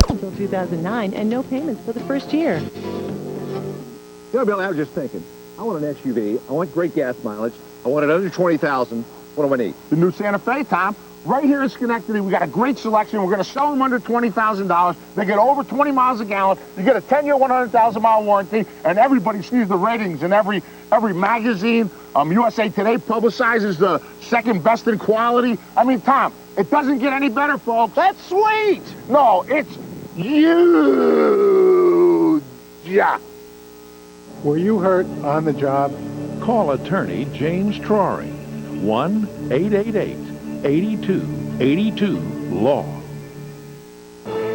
until 2009 and no payments for the first year. You know, Billy, I was just thinking, I want an SUV, I want great gas mileage, I want it under 20,000. What do I need? The new Santa Fe, Tom. Right here in Schenectady, we got a great selection. We're going to sell them under $20,000. They get over 20 miles a gallon. You get a 10-year, 100,000-mile warranty, and everybody sees the ratings in every magazine. USA Today publicizes the second best in quality. I mean, Tom, it doesn't get any better, folks. That's sweet! No, it's huge. Yeah. Were you hurt on the job? Call attorney James Trory. 1-888-8282-LAW.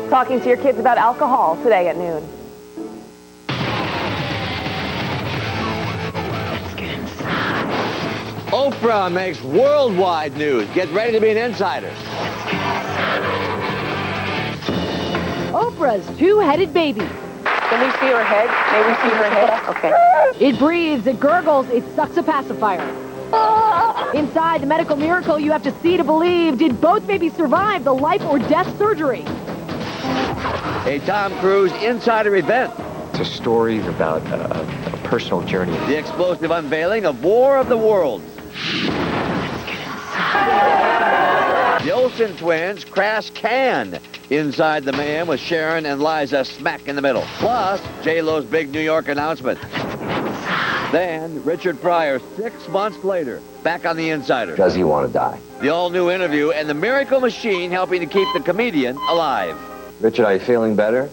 Talking to your kids about alcohol today at noon. Oprah makes worldwide news. Get ready to be an insider. Oprah's two-headed baby. Can we see her head? May we see her head? Okay. It breathes, it gurgles, it sucks a pacifier. Inside the medical miracle you have to see to believe, did both babies survive the life or death surgery? A Tom Cruise insider event. It's a story about a personal journey. The explosive unveiling of War of the Worlds. The Olsen twins crash can inside the Mayhem with Sharon and Liza smack in the middle. Plus, J-Lo's big New York announcement. Then, Richard Pryor, 6 months later, back on The Insider. Does he want to die? The all-new interview and the miracle machine helping to keep the comedian alive. Richard, are you feeling better?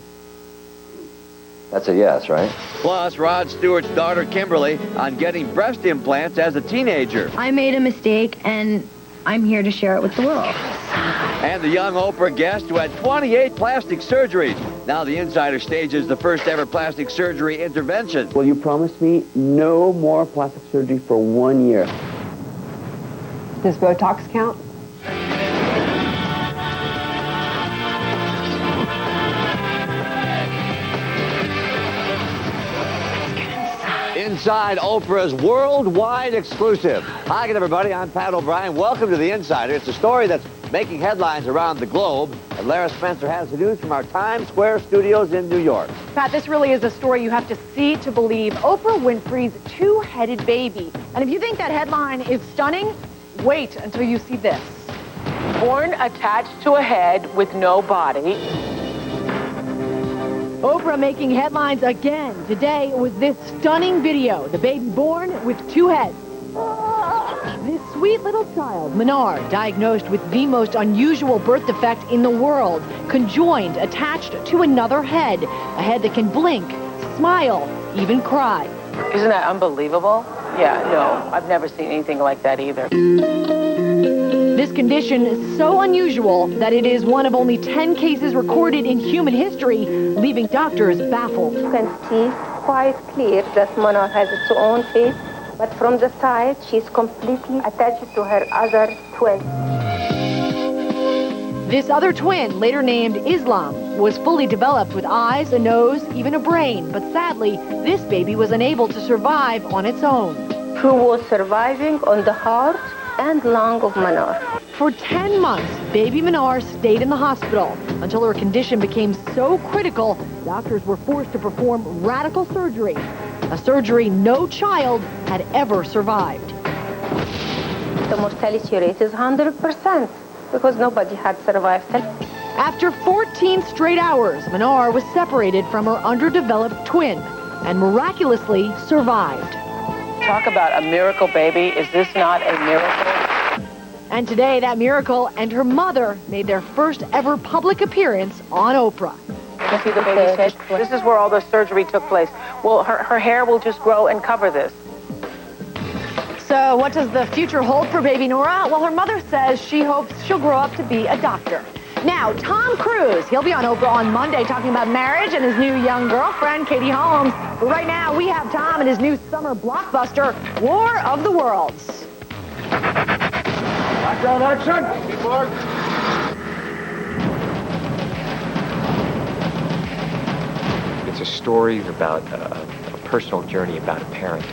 That's a yes, right? Plus, Rod Stewart's daughter, Kimberly, on getting breast implants as a teenager. I made a mistake, and I'm here to share it with the world. And the young Oprah guest who had 28 plastic surgeries. Now The Insider stages the first ever plastic surgery intervention. Will you promise me no more plastic surgery for 1 year? Does Botox count? Inside Oprah's worldwide exclusive. Hi again, everybody. I'm Pat O'Brien. Welcome to The Insider. It's a story that's making headlines around the globe. And Lara Spencer has the news from our Times Square studios in New York. Pat, this really is a story you have to see to believe. Oprah Winfrey's two-headed baby. And if you think that headline is stunning, wait until you see this. Born attached to a head with no body. Oprah making headlines again today with this stunning video. The baby born with 2 heads. This sweet little child, Menard, diagnosed with the most unusual birth defect in the world, conjoined, attached to another head, a head that can blink, smile, even cry. Isn't that unbelievable? Yeah, no, I've never seen anything like that either. This condition is so unusual that it is one of only 10 cases recorded in human history, leaving doctors baffled. You can see quite clear that Menard has its own face, but from the side, she's completely attached to her other twin. This other twin, later named Islam, was fully developed with eyes, a nose, even a brain. But sadly, this baby was unable to survive on its own. Who was surviving on the heart and lung of Menard. For 10 months, baby Menard stayed in the hospital until her condition became so critical, doctors were forced to perform radical surgery, a surgery no child had ever survived. The mortality rate is 100% because nobody had survived it. After 14 straight hours, Menard was separated from her underdeveloped twin and miraculously survived. Talk about a miracle baby. Is this not a miracle? And today, that miracle and her mother made their first ever public appearance on Oprah. You can see the baby's head. This is where all the surgery took place. Well, her hair will just grow and cover this. So what does the future hold for baby Nora? Well, her mother says she hopes she'll grow up to be a doctor. Now, Tom Cruise, he'll be on Oprah on Monday talking about marriage and his new young girlfriend, Katie Holmes. But right now, we have Tom and his new summer blockbuster, War of the Worlds. Background action. Mark. It's a story about a personal journey about a parent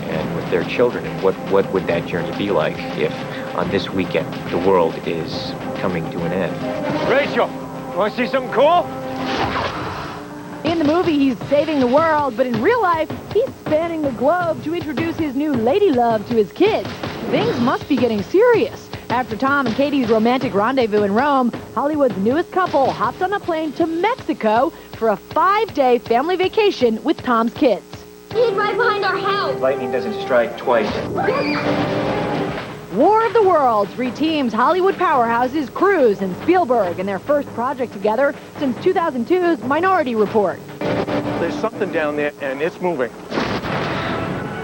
and with their children, and what would that journey be like if on this weekend the world is coming to an end. Rachel, you want to see something cool? In the movie, he's saving the world, but in real life, he's spanning the globe to introduce his new lady love to his kids. Things must be getting serious. After Tom and Katie's romantic rendezvous in Rome, Hollywood's newest couple hopped on a plane to Mexico for a 5-day family vacation with Tom's kids. He's right behind our house. Lightning doesn't strike twice. War of the Worlds re-teams Hollywood powerhouses Cruise and Spielberg in their first project together since 2002's Minority Report. There's something down there, and it's moving.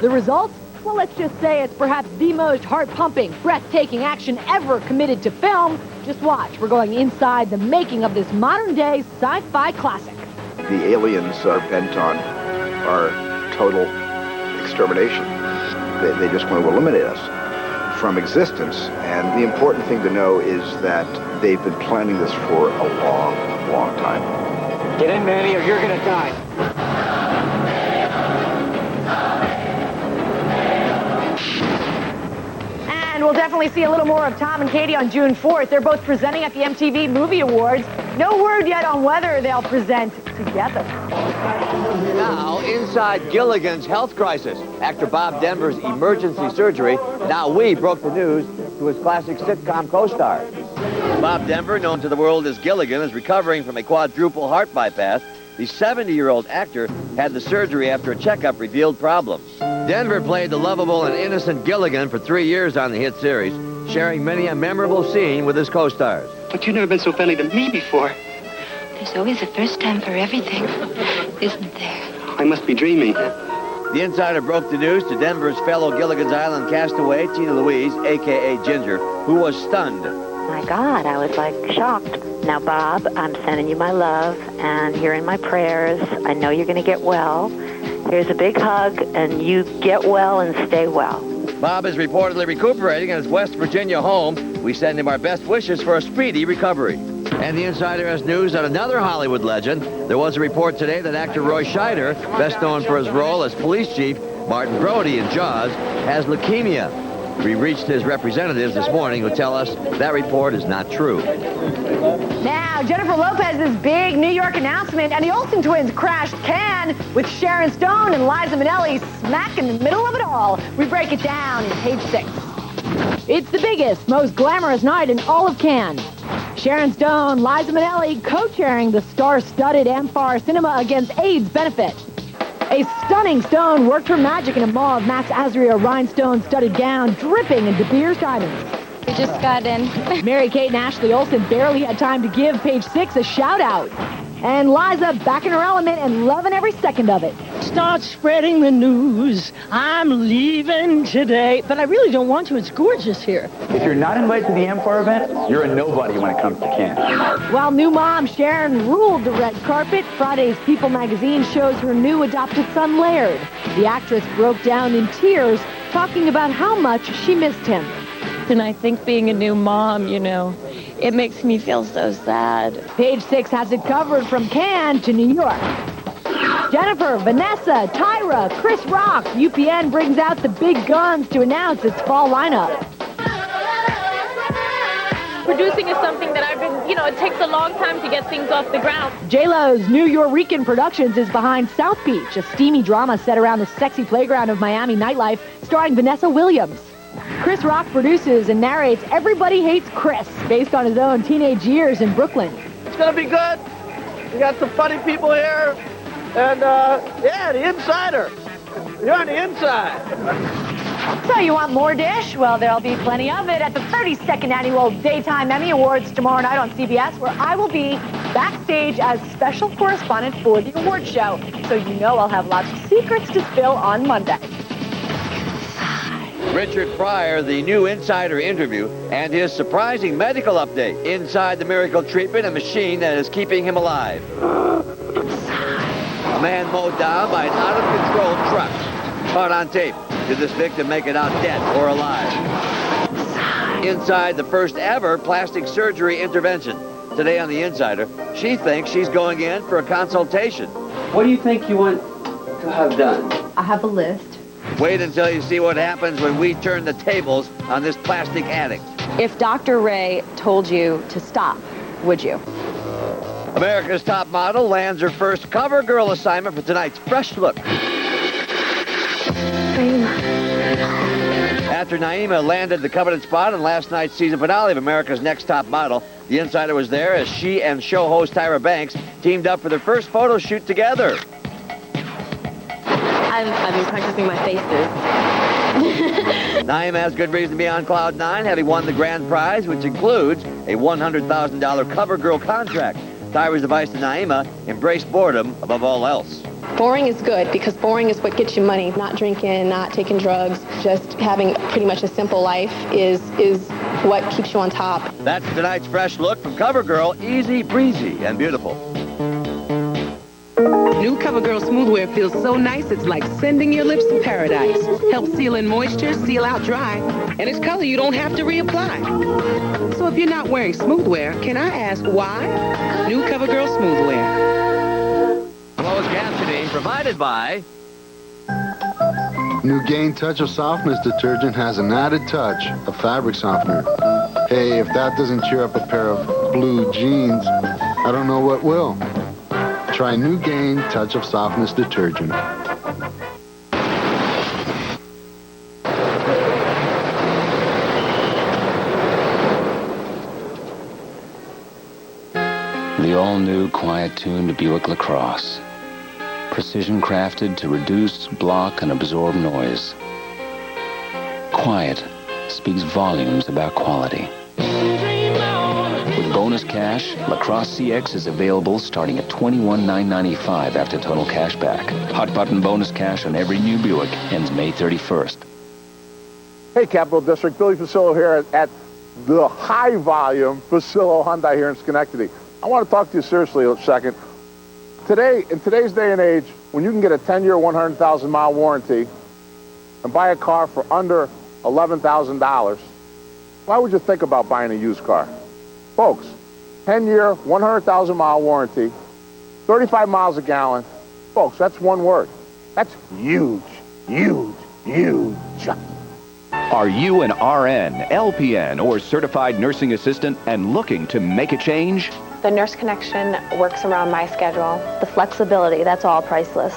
The results? Well, let's just say it's perhaps the most heart-pumping, breathtaking action ever committed to film. Just watch. We're going inside the making of this modern-day sci-fi classic. The aliens are bent on our total extermination. They just want to eliminate us from existence. And the important thing to know is that they've been planning this for a long, long time. Get in, Manny, or you're gonna die. And we'll definitely see a little more of Tom and Katie on June 4th. They're both presenting at the MTV Movie Awards. No word yet on whether they'll present together. Now, inside Gilligan's health crisis. Actor Bob Denver's emergency surgery. Now we broke the news to his classic sitcom co-star. Bob Denver, known to the world as Gilligan, is recovering from a quadruple heart bypass. The 70-year-old actor had the surgery after a checkup revealed problems. Denver played the lovable and innocent Gilligan for 3 years on the hit series, sharing many a memorable scene with his co-stars. But you've never been so friendly to me before. There's always a first time for everything, isn't there? I must be dreaming. The Insider broke the news to Denver's fellow Gilligan's Island castaway, Tina Louise, a.k.a. Ginger, who was stunned. My God, I was like shocked. Now, Bob, I'm sending you my love, and you're in my prayers. I know you're going to get well. Here's a big hug, and you get well and stay well. Bob is reportedly recuperating at his West Virginia home. We send him our best wishes for a speedy recovery. And the Insider has news on another Hollywood legend. There was a report today that actor Roy Scheider, best known for his role as police chief Martin Brody in Jaws, has leukemia. We reached his representatives this morning who tell us that report is not true. Now, Jennifer Lopez's big New York announcement, and the Olsen twins crashed Cannes with Sharon Stone and Liza Minnelli smack in the middle of it all. We break it down in page 6. It's the biggest, most glamorous night in all of Cannes. Sharon Stone, Liza Minnelli co-chairing the star-studded Amphar Cinema Against AIDS benefit. A stunning Stone worked her magic in a mauve Max Azria rhinestone-studded gown dripping in De Beers diamonds. We just got in. Mary-Kate and Ashley Olsen barely had time to give page 6 a shout-out. And Liza back in her element and loving every second of it. Start spreading the news. I'm leaving today. But I really don't want to. It's gorgeous here. If you're not invited to the Amphar event, you're a nobody when it comes to Cannes. While new mom Sharon ruled the red carpet, Friday's People magazine shows her new adopted son Laird. The actress broke down in tears, talking about how much she missed him. And I think being a new mom, you know, it makes me feel so sad. Page 6 has it covered from Cannes to New York. Jennifer, Vanessa, Tyra, Chris Rock. UPN brings out the big guns to announce its fall lineup. Producing is something that I've been, you know, it takes a long time to get things off the ground. J-Lo's New Yorican Productions is behind South Beach, a steamy drama set around the sexy playground of Miami nightlife, starring Vanessa Williams. Chris Rock produces and narrates Everybody Hates Chris, based on his own teenage years in Brooklyn. It's going to be good. We got some funny people here. And, yeah, the Insider. You're on the inside. So you want more dish? Well, there'll be plenty of it at the 32nd Annual Daytime Emmy Awards tomorrow night on CBS, where I will be backstage as special correspondent for the award show. So you know I'll have lots of secrets to spill on Monday. Richard Pryor, the new Insider interview, and his surprising medical update. Inside the miracle treatment, a machine that is keeping him alive. A man mowed down by an out-of-control truck. Caught on tape. Did this victim make it out dead or alive? Inside the first ever plastic surgery intervention. Today on The Insider, she thinks she's going in for a consultation. What do you think you want to have done? I have a list. Wait until you see what happens when we turn the tables on this plastic addict. If Dr. Ray told you to stop, would you? America's Top Model lands her first cover girl assignment for tonight's Fresh Look. After Naima landed the coveted spot in last night's season finale of America's Next Top Model, the Insider was there as she and show host Tyra Banks teamed up for their first photo shoot together. I've been practicing my faces. Naima has good reason to be on cloud nine, having won the grand prize, which includes a $100,000 cover girl contract. Tyra's advice to Naima: embrace boredom above all else. Boring is good because boring is what gets you money. Not drinking, not taking drugs, just having pretty much a simple life is what keeps you on top. That's tonight's Fresh Look from CoverGirl, easy breezy and beautiful. New CoverGirl Smoothwear feels so nice, it's like sending your lips to paradise. Helps seal in moisture, seal out dry, and its color you don't have to reapply. So if you're not wearing Smoothwear, can I ask why? New CoverGirl Smoothwear. Closed captioning provided by... New Gain Touch of Softness detergent has an added touch of fabric softener. Hey, if that doesn't cheer up a pair of blue jeans, I don't know what will. Try New Gain Touch of Softness detergent. The all-new quiet-tuned Buick LaCrosse. Precision crafted to reduce, block, and absorb noise. Quiet speaks volumes about quality. With bonus cash, LaCrosse CX is available starting at $21,995 after total cash back. Hot button bonus cash on every new Buick ends May 31st. Hey, Capital District, Billy Facillo here at the high volume Facillo Hyundai here in Schenectady. I want to talk to you seriously a second. Today, in today's day and age, when you can get a 10-year, 100,000-mile warranty and buy a car for under $11,000, why would you think about buying a used car? Folks, 10-year, 100,000-mile warranty, 35 miles a gallon. Folks, that's one word. That's huge, huge, huge. Are you an RN, LPN, or certified nursing assistant and looking to make a change? The Nurse Connection works around my schedule. The flexibility, that's all priceless.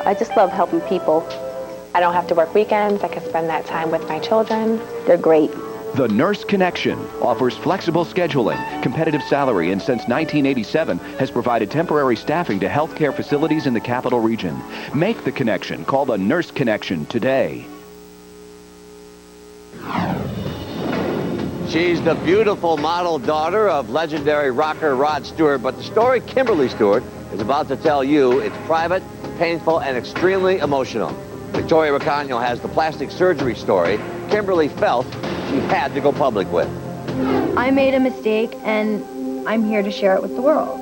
I just love helping people. I don't have to work weekends. I can spend that time with my children. They're great. The Nurse Connection offers flexible scheduling, competitive salary, and since 1987 has provided temporary staffing to healthcare facilities in the capital region. Make the connection. Call the Nurse Connection today. She's the beautiful model daughter of legendary rocker Rod Stewart, but the story Kimberly Stewart is about to tell you, it's private, painful, and extremely emotional. Victoria Racano has the plastic surgery story Kimberly felt she had to go public with. I made a mistake, and I'm here to share it with the world.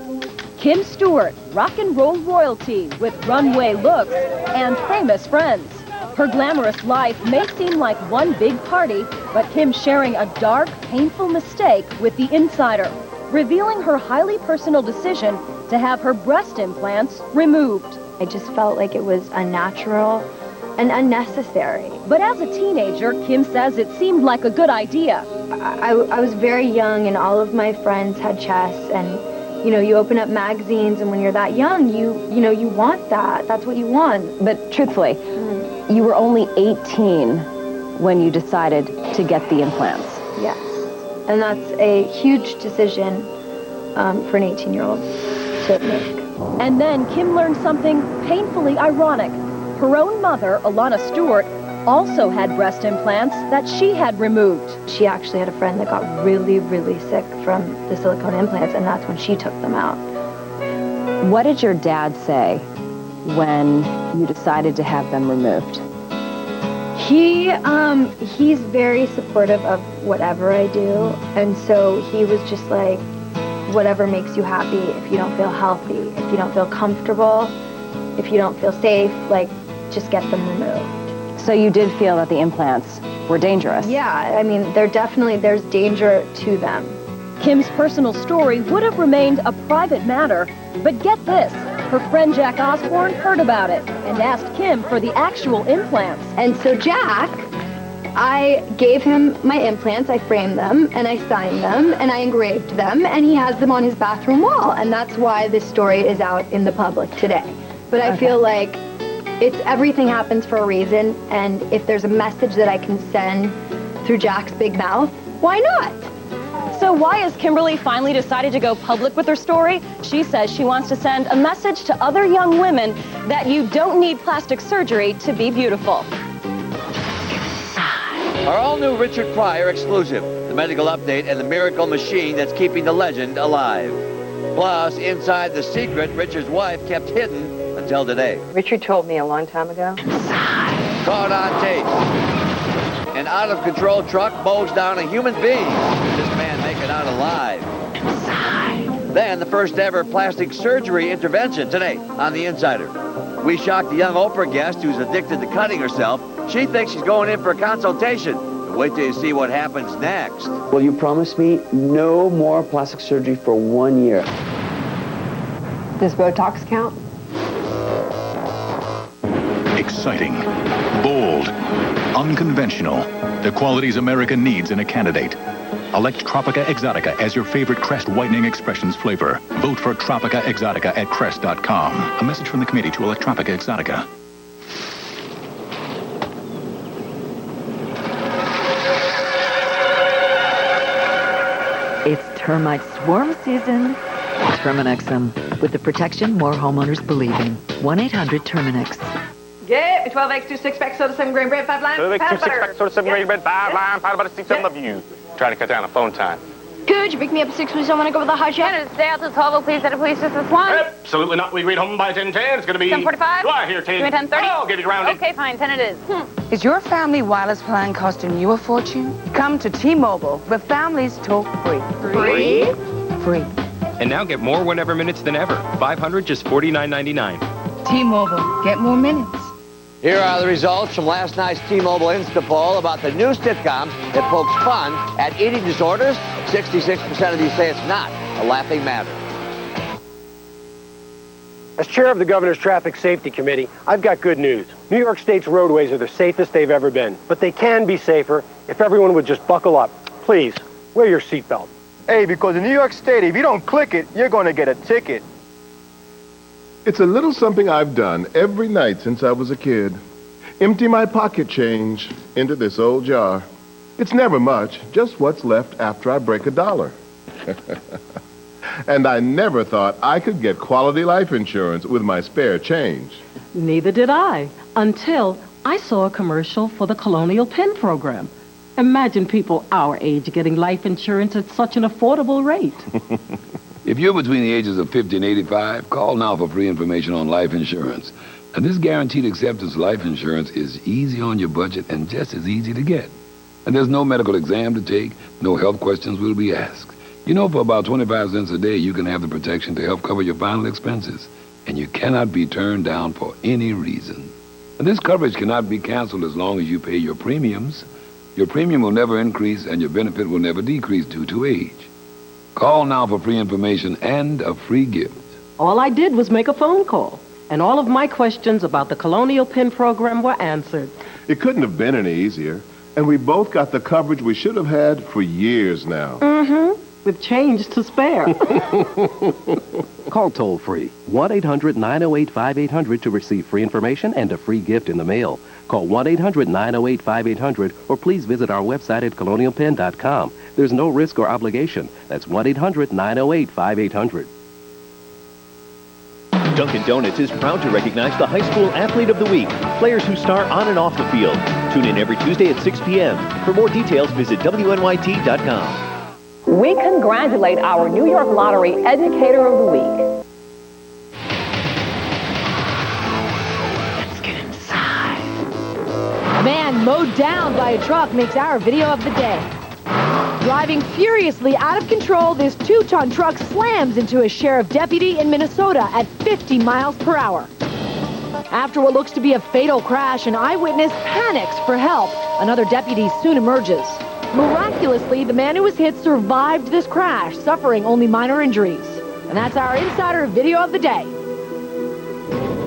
Kim Stewart, rock and roll royalty with runway looks and famous friends. Her glamorous life may seem like one big party, but Kim's sharing a dark, painful mistake with the Insider, revealing her highly personal decision to have her breast implants removed. I just felt like it was unnatural and unnecessary. But as a teenager, Kim says it seemed like a good idea. I was very young, and all of my friends had chests, and you open up magazines, and when you're that young, you want that. That's what you want. But truthfully, you were only 18 when you decided to get the implants. Yes. And that's a huge decision for an 18-year-old to make. And then Kim learned something painfully ironic. Her own mother, Alana Stewart, also had breast implants that she had removed. She actually had a friend that got really, really sick from the silicone implants, and that's when she took them out. What did your dad say when you decided to have them removed? He's very supportive of whatever I do, and so he was just like, whatever makes you happy. If you don't feel healthy, if you don't feel comfortable, if you don't feel safe, like, just get them removed. So you did feel that the implants were dangerous? Yeah, I mean, there's danger to them. Kim's personal story would have remained a private matter, but get this, her friend Jack Osborne heard about it and asked Kim for the actual implants. And so Jack I gave him my implants, I framed them, and I signed them, and I engraved them, and he has them on his bathroom wall, and that's why this story is out in the public today. But I feel like everything happens for a reason, and if there's a message that I can send through Jack's big mouth, why not? So why has Kimberly finally decided to go public with her story? She says she wants to send a message to other young women that you don't need plastic surgery to be beautiful. Our all-new Richard Pryor exclusive, the medical update and the miracle machine that's keeping the legend alive. Plus, inside the secret Richard's wife kept hidden until today. Richard told me a long time ago. Caught on tape. An out-of-control truck mows down a human being. This man make it out alive. Then the first ever plastic surgery intervention today on The Insider. We shocked the young Oprah guest who's addicted to cutting herself. She thinks she's going in for a consultation. Wait till you see what happens next. Will you promise me no more plastic surgery for 1 year? Does Botox count? Exciting, bold, unconventional. The qualities America needs in a candidate. Elect Tropica Exotica as your favorite Crest Whitening Expressions flavor. Vote for Tropica Exotica at Crest.com. A message from the committee to elect Tropica Exotica. It's termite swarm season. Terminexum, with the protection more homeowners believe in. 1-800-TERMINEX. Get 12 eggs, 2 6-pack soda, 7 grain bread, 5 lime, 12 eggs, 2 peanut butter. 6-pack soda, 7 grain bread, 5 lime, powder butter, 6, 7 of you. Trying to cut down on phone time. Could you pick me up at 6, please? I want to go with the hot shot. Stay out to 12, please, at a police just this one. Absolutely not. We read home by 10:10. It's going to be 10:45. Do I hear 10? Give me 10:30. I'll get it rounded. Okay, fine, 10 it is. Is your family wireless plan costing you a fortune? Come to T-Mobile, where families talk free. Free? Free. And now get more whenever minutes than ever. 500, just $49.99. T-Mobile, get more minutes. Here are the results from last night's T-Mobile Insta poll about the new sitcom that pokes fun at eating disorders. 66% of you say it's not a laughing matter. As chair of the Governor's Traffic Safety Committee, I've got good news. New York State's roadways are the safest they've ever been, but they can be safer if everyone would just buckle up. Please, wear your seatbelt. Hey, because in New York State, if you don't click it, you're going to get a ticket. It's a little something I've done every night since I was a kid. Empty my pocket change into this old jar. It's never much, just what's left after I break $1. And I never thought I could get quality life insurance with my spare change. Neither did I, until I saw a commercial for the Colonial Penn program. Imagine people our age getting life insurance at such an affordable rate. If you're between the ages of 50 and 85, call now for free information on life insurance. And this guaranteed acceptance life insurance is easy on your budget and just as easy to get. And there's no medical exam to take, no health questions will be asked. You know, for about 25 cents a day, you can have the protection to help cover your final expenses. And you cannot be turned down for any reason. And this coverage cannot be canceled as long as you pay your premiums. Your premium will never increase and your benefit will never decrease due to age. Call now for free information and a free gift. All I did was make a phone call, and all of my questions about the Colonial Penn program were answered. It couldn't have been any easier. And we both got the coverage we should have had for years now. Mm-hmm. With change to spare. Call toll-free 1-800-908-5800 to receive free information and a free gift in the mail. Call 1-800-908-5800 or please visit our website at colonialpenn.com. There's no risk or obligation. That's 1-800-908-5800. Dunkin' Donuts is proud to recognize the High School Athlete of the Week, players who star on and off the field. Tune in every Tuesday at 6 p.m. For more details, visit WNYT.com. We congratulate our New York Lottery Educator of the Week. Let's get inside. Man mowed down by a truck makes our video of the day. Driving furiously out of control, this 2-ton truck slams into a sheriff deputy in Minnesota at 50 miles per hour. After what looks to be a fatal crash, an eyewitness panics for help. Another deputy soon emerges. Miraculously, the man who was hit survived this crash, suffering only minor injuries. And that's our Insider video of the day.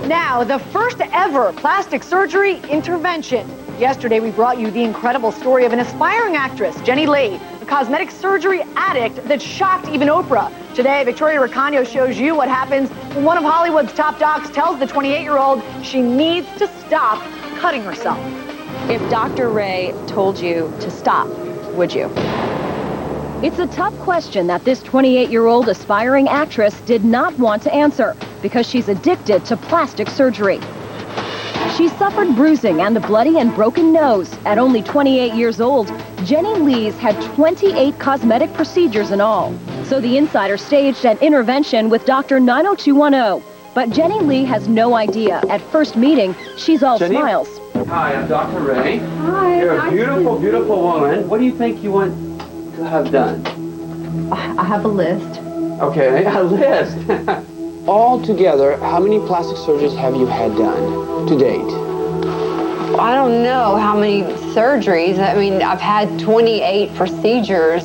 Now, the first ever plastic surgery intervention. Yesterday, we brought you the incredible story of an aspiring actress, Jenny Lee, a cosmetic surgery addict that shocked even Oprah. Today, Victoria Recano shows you what happens when one of Hollywood's top docs tells the 28-year-old she needs to stop cutting herself. If Dr. Ray told you to stop, would you? It's a tough question that this 28-year-old aspiring actress did not want to answer because she's addicted to plastic surgery. She suffered bruising and a bloody and broken nose. At only 28 years old, Jenny Lee's had 28 cosmetic procedures in all. So the Insider staged an intervention with Dr. 90210. But Jenny Lee has no idea. At first meeting, she's all smiles. Hi, I'm Dr. Ray. Hi. You're a beautiful, beautiful woman. What do you think you want to have done? I have a list. Okay, a list. Altogether, how many plastic surgeries have you had done to date? I don't know how many surgeries. I mean, I've had 28 procedures.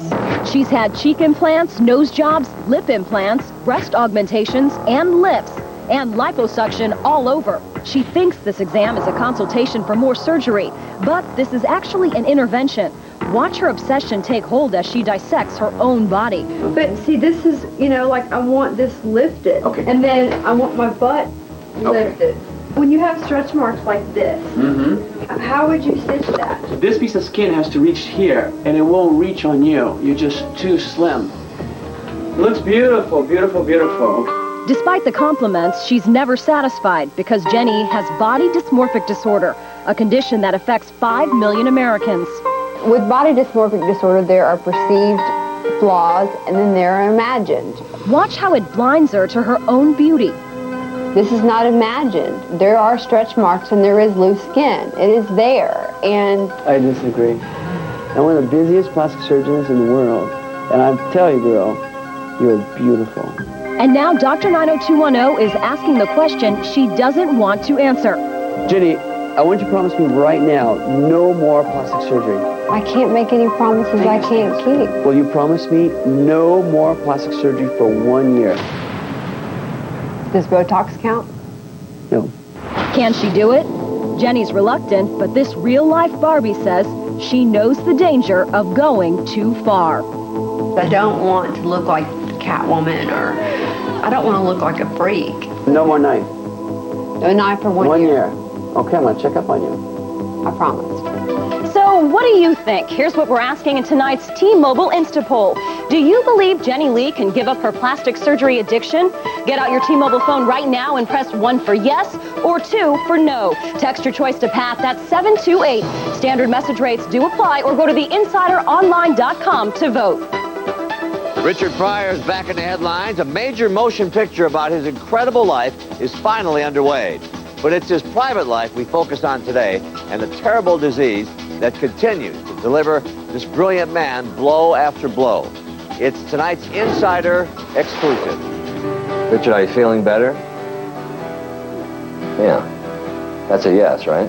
She's had cheek implants, nose jobs, lip implants, breast augmentations, and lips, and liposuction all over. She thinks this exam is a consultation for more surgery, but this is actually an intervention. Watch her obsession take hold as she dissects her own body. But see, this is, you know, like I want this lifted. Okay. And then I want my butt lifted. When you have stretch marks like this, how would you stitch that? This piece of skin has to reach here, and it won't reach on you. You're just too slim. It looks beautiful, beautiful, beautiful. Despite the compliments, she's never satisfied because Jenny has body dysmorphic disorder, a condition that affects 5 million Americans. With body dysmorphic disorder, there are perceived flaws, and then there are imagined. Watch how it blinds her to her own beauty. This is not imagined. There are stretch marks and there is loose skin. It is there, and... I disagree. I'm one of the busiest plastic surgeons in the world, and I tell you, girl, you're beautiful. And now Dr. 90210 is asking the question she doesn't want to answer. Jenny, I want you to promise me right now, no more plastic surgery. I can't make any promises I can't keep. Will you promise me no more plastic surgery for 1 year? Does Botox count? No. Can she do it? Jenny's reluctant, but this real-life Barbie says she knows the danger of going too far. I don't want to look like Catwoman, or I don't want to look like a freak. No more knife. No knife for 1 year. 1 year. Okay, I'm going to check up on you. I promise. So what do you think? Here's what we're asking in tonight's T-Mobile Instapoll. Do you believe Jenny Lee can give up her plastic surgery addiction? Get out your T-Mobile phone right now and press 1 for yes or 2 for no. Text your choice to Pat, that's 728. Standard message rates do apply, or go to theinsideronline.com to vote. Richard Pryor's back in the headlines. A major motion picture about his incredible life is finally underway. But it's his private life we focus on today, and the terrible disease that continues to deliver this brilliant man blow after blow. It's tonight's Insider exclusive. Richard, are you feeling better? Yeah. That's a yes, right?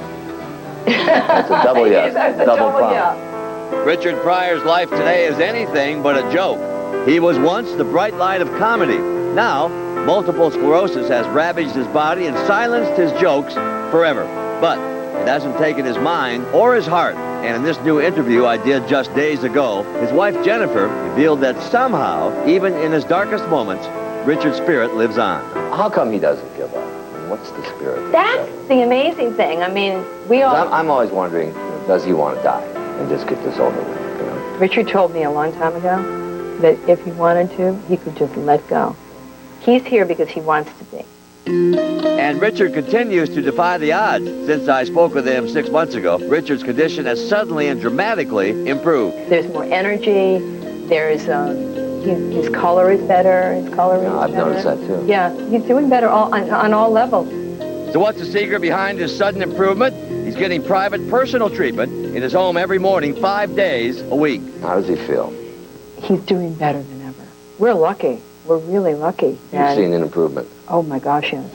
That's a double yes. Double prompt. Richard Pryor's life today is anything but a joke. He was once the bright light of comedy. Now, multiple sclerosis has ravaged his body and silenced his jokes forever. But it hasn't taken his mind or his heart. And in this new interview I did just days ago, his wife Jennifer revealed that somehow, even in his darkest moments, Richard's spirit lives on. How come he doesn't give up? What's the spirit? That's the amazing thing. I mean, we all... I'm always wondering, does he want to die and just get this over with? You know? Richard told me a long time ago that if he wanted to, he could just let go. He's here because he wants to be. And Richard continues to defy the odds. Since I spoke with him 6 months ago, Richard's condition has suddenly and dramatically improved. There's more energy. There's his color is better. His color is I've better. noticed that too. Yeah, he's doing better on all levels. So what's the secret behind his sudden improvement? He's getting private personal treatment in his home every morning, 5 days a week. How does he feel? He's doing better than ever. We're lucky. We're really lucky. You've seen an improvement. Oh my gosh, yes.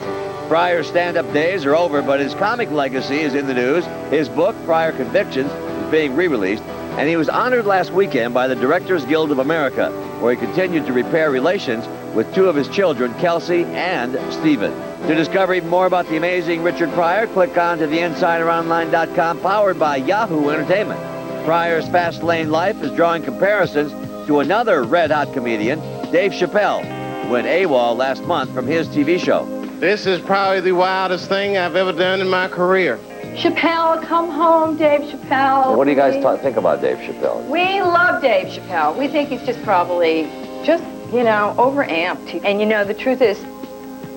Pryor's stand-up days are over, but his comic legacy is in the news. His book, Prior Convictions, is being re-released, and he was honored last weekend by the Directors Guild of America. where he continued to repair relations with two of his children, Kelsey and Stephen. To discover even more about the amazing Richard Pryor, click on to theinsideronline.com, powered by Yahoo Entertainment. Pryor's Fast Lane Life is drawing comparisons to another red-hot comedian, Dave Chappelle, who went AWOL last month from his TV show. This is probably the wildest thing I've ever done in my career. Chappelle, come home, Dave Chappelle. What do you guys think about Dave Chappelle? We love Dave Chappelle. We think he's just probably overamped. And the truth is,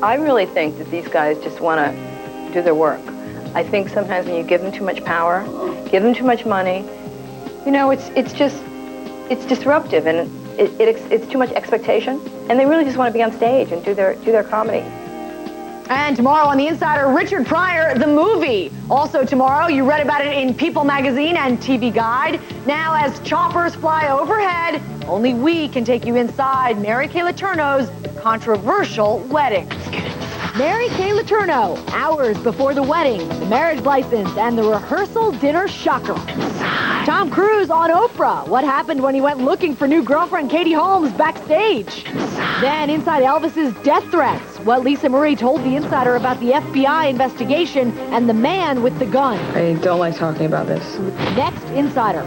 I really think that these guys just want to do their work. I think sometimes when you give them too much power, give them too much money, it's disruptive and it's too much expectation. And they really just want to be on stage and do their comedy. And tomorrow on The Insider, Richard Pryor, the movie. Also tomorrow, you read about it in People magazine and TV Guide. Now, as choppers fly overhead, only we can take you inside Mary Kay Letourneau's controversial wedding. Mary Kay Letourneau, hours before the wedding, the marriage license, and the rehearsal dinner shocker. Tom Cruise on Oprah. What happened when he went looking for new girlfriend Katie Holmes backstage? Then inside Elvis's death threats. What Lisa Marie told The Insider about the FBI investigation and the man with the gun. I don't like talking about this. Next, Insider.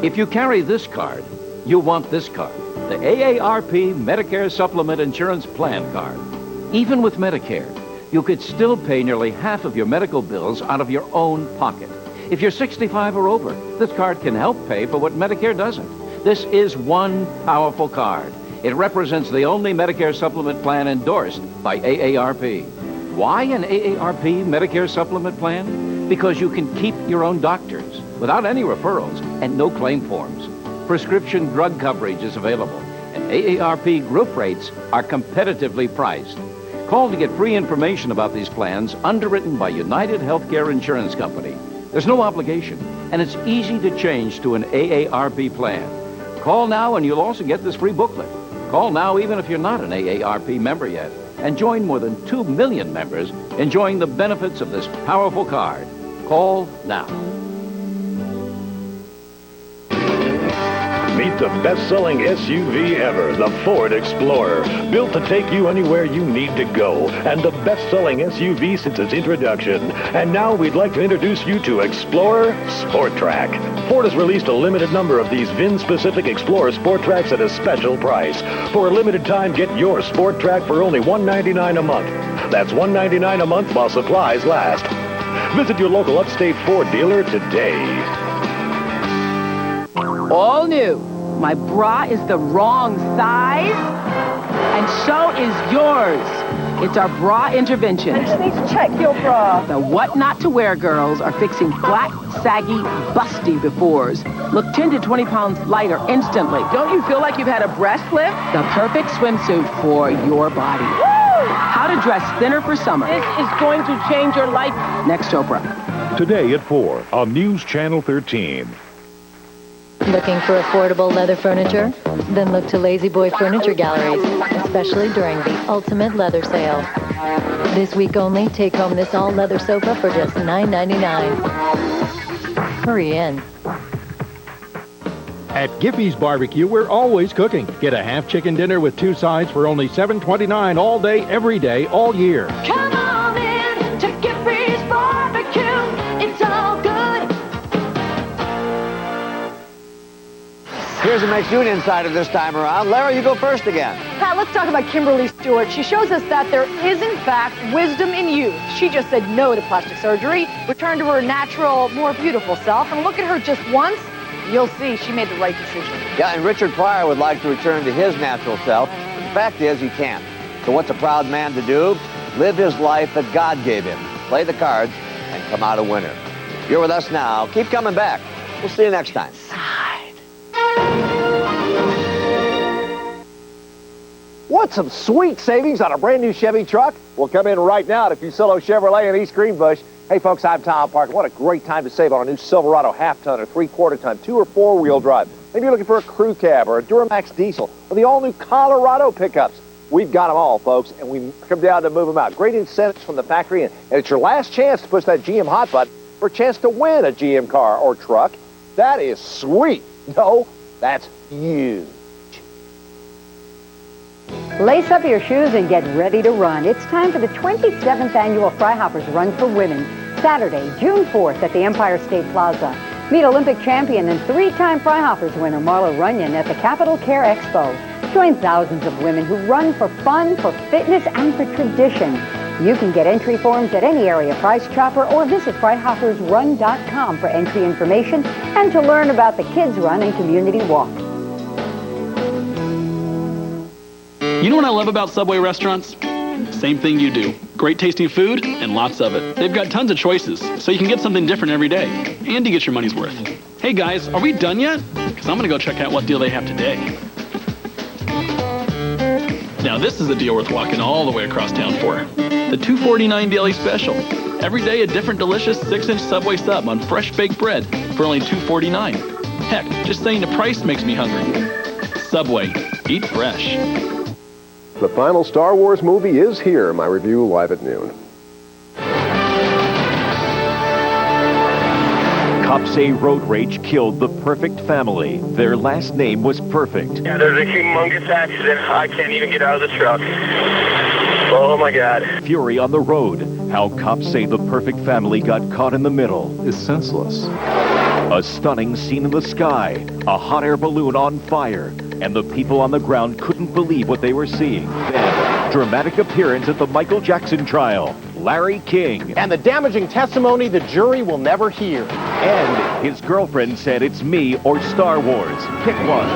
If you carry this card, you want this card. The AARP Medicare Supplement Insurance Plan card. Even with Medicare, you could still pay nearly half of your medical bills out of your own pocket. If you're 65 or over, this card can help pay for what Medicare doesn't. This is one powerful card. It represents the only Medicare supplement plan endorsed by AARP. Why an AARP Medicare supplement plan? Because you can keep your own doctors without any referrals and no claim forms. Prescription drug coverage is available, and AARP group rates are competitively priced. Call to get free information about these plans underwritten by United Healthcare Insurance Company. There's no obligation, and it's easy to change to an AARP plan. Call now and you'll also get this free booklet. Call now even if you're not an AARP member yet, and join more than 2 million members enjoying the benefits of this powerful card. Call now. Meet the best-selling SUV ever, the Ford Explorer. Built to take you anywhere you need to go, and the best-selling SUV since its introduction. And now we'd like to introduce you to Explorer Sport Track. Ford has released a limited number of these VIN-specific Explorer Sport Tracks at a special price. For a limited time, get your Sport Track for only $199 a month. That's $199 a month while supplies last. Visit your local upstate Ford dealer today. All new. My bra is the wrong size, and so is yours. It's our bra intervention. Please check your bra. The What Not to Wear girls are fixing flat, saggy, busty befores. Look 10 to 20 pounds lighter instantly. Don't you feel like you've had a breast lift? The perfect swimsuit for your body. Woo! How to dress thinner for summer. This is going to change your life. Next Oprah. Today at 4 on News Channel 13. Looking for affordable leather furniture? Then look to Lazy Boy Furniture Galleries, especially during the ultimate leather sale. This week only, take home this all-leather sofa for just $9.99. Hurry in. At Giffey's Barbecue, we're always cooking. Get a half chicken dinner with 2 sides for only $7.29 all day, every day, all year. Come on in to Giffey's Barbecue. It's all good. Here's what makes you an insider this time around. Larry, you go first again. Pat, let's talk about Kimberly Stewart. She shows us that there is, in fact, wisdom in youth. She just said no to plastic surgery, returned to her natural, more beautiful self, and look at her just once. You'll see she made the right decision. Yeah, and Richard Pryor would like to return to his natural self, but the fact is he can't. So what's a proud man to do? Live his life that God gave him. Play the cards and come out a winner. You're with us now. Keep coming back. We'll see you next time. Want some sweet savings on a brand new Chevy truck? Well, come in right now to Fusillo Chevrolet in East Greenbush. Hey, folks, I'm Tom Parker. What a great time to save on a new Silverado half-ton or three-quarter-ton, 2- or 4-wheel drive. Maybe you're looking for a crew cab or a Duramax diesel or the all-new Colorado pickups. We've got them all, folks, and we come down to move them out. Great incentives from the factory, and it's your last chance to push that GM hot button for a chance to win a GM car or truck. That is sweet. No, That's huge. Lace up your shoes and get ready to run. It's time for the 27th annual Freihoppers Run for Women, Saturday, June 4th at the Empire State Plaza. Meet Olympic champion and three-time Freihoppers winner Marla Runyon at the Capitol Care Expo. Join thousands of women who run for fun, for fitness, and for tradition. You can get entry forms at any area price chopper or visit FreihoppersRun.com for entry information and to learn about the Kids Run and Community Walk. You know what I love about Subway restaurants? Same thing you do. Great tasting food and lots of it. They've got tons of choices, so you can get something different every day. And you get your money's worth. Hey guys, are we done yet? Because I'm going to go check out what deal they have today. Now this is a deal worth walking all the way across town for. The $2.49 daily special. Every day a different delicious 6-inch Subway sub on fresh baked bread for only $2.49. Heck, just saying the price makes me hungry. Subway, eat fresh. The final Star Wars movie is here. My review live at noon. Cops say road rage killed the perfect family. Their last name was Perfect. Yeah, there's a humongous accident. I can't even get out of the truck. Oh my God. Fury on the road. How cops say the perfect family got caught in the middle is senseless. A stunning scene in the sky. A hot air balloon on fire. And the people on the ground couldn't believe what they were seeing. Then, dramatic appearance at the Michael Jackson trial. Larry King. And the damaging testimony the jury will never hear. And his girlfriend said it's me or Star Wars. Pick one.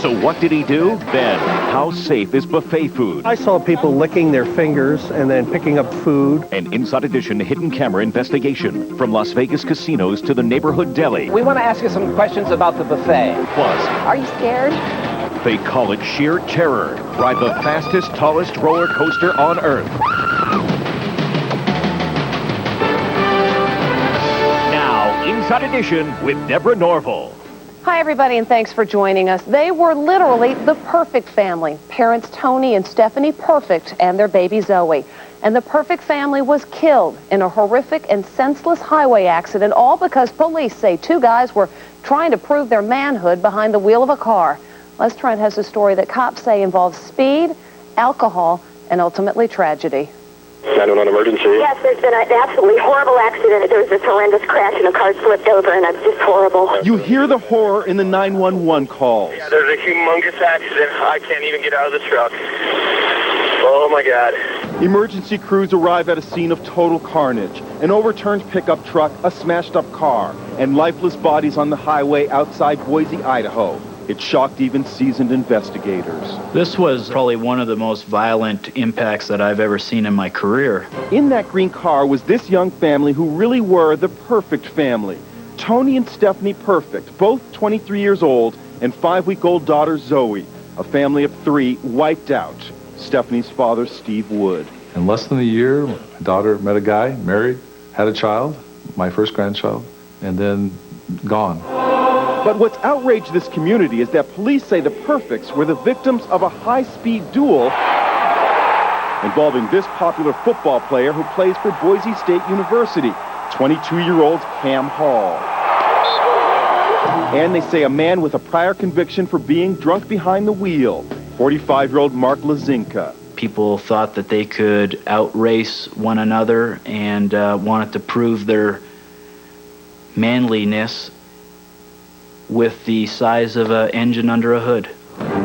So what did he do? Then, how safe is buffet food? I saw people licking their fingers and then picking up food. An Inside Edition hidden camera investigation. From Las Vegas casinos to the neighborhood deli. We want to ask you some questions about the buffet. Plus, Are you scared? they call it sheer terror. Ride the fastest, tallest roller coaster on Earth. Now, Inside Edition with Deborah Norville. Hi, everybody, and thanks for joining us. They were literally the perfect family. Parents Tony and Stephanie Perfect and their baby Zoe. And the perfect family was killed in a horrific and senseless highway accident, all because police say two guys were trying to prove their manhood behind the wheel of a car. Les Trent has a story that cops say involves speed, alcohol, and ultimately tragedy. 911 emergency. Yes, there's been an absolutely horrible accident. There was this horrendous crash and a car slipped over, and it's just horrible. You hear the horror in the 911 calls. Yeah, there's a humongous accident. I can't even get out of the truck. Oh my God. Emergency crews arrive at a scene of total carnage. An overturned pickup truck, a smashed-up car, and lifeless bodies on the highway outside Boise, Idaho. It shocked even seasoned investigators. This was probably one of the most violent impacts that I've ever seen in my career. In that green car was this young family who really were the perfect family. Tony and Stephanie Perfect, both 23 years old, and 5-week-old daughter Zoe. A family of 3 wiped out. Stephanie's father, Steve Wood. In less than a year, my daughter met a guy, married, had a child, my first grandchild, and then gone. But what's outraged this community is that police say the Perfects were the victims of a high-speed duel involving this popular football player who plays for Boise State University, 22-year-old Cam Hall. And they say a man with a prior conviction for being drunk behind the wheel, 45-year-old Mark Lazinka. People thought that they could outrace one another and wanted to prove their manliness with the size of an engine under a hood.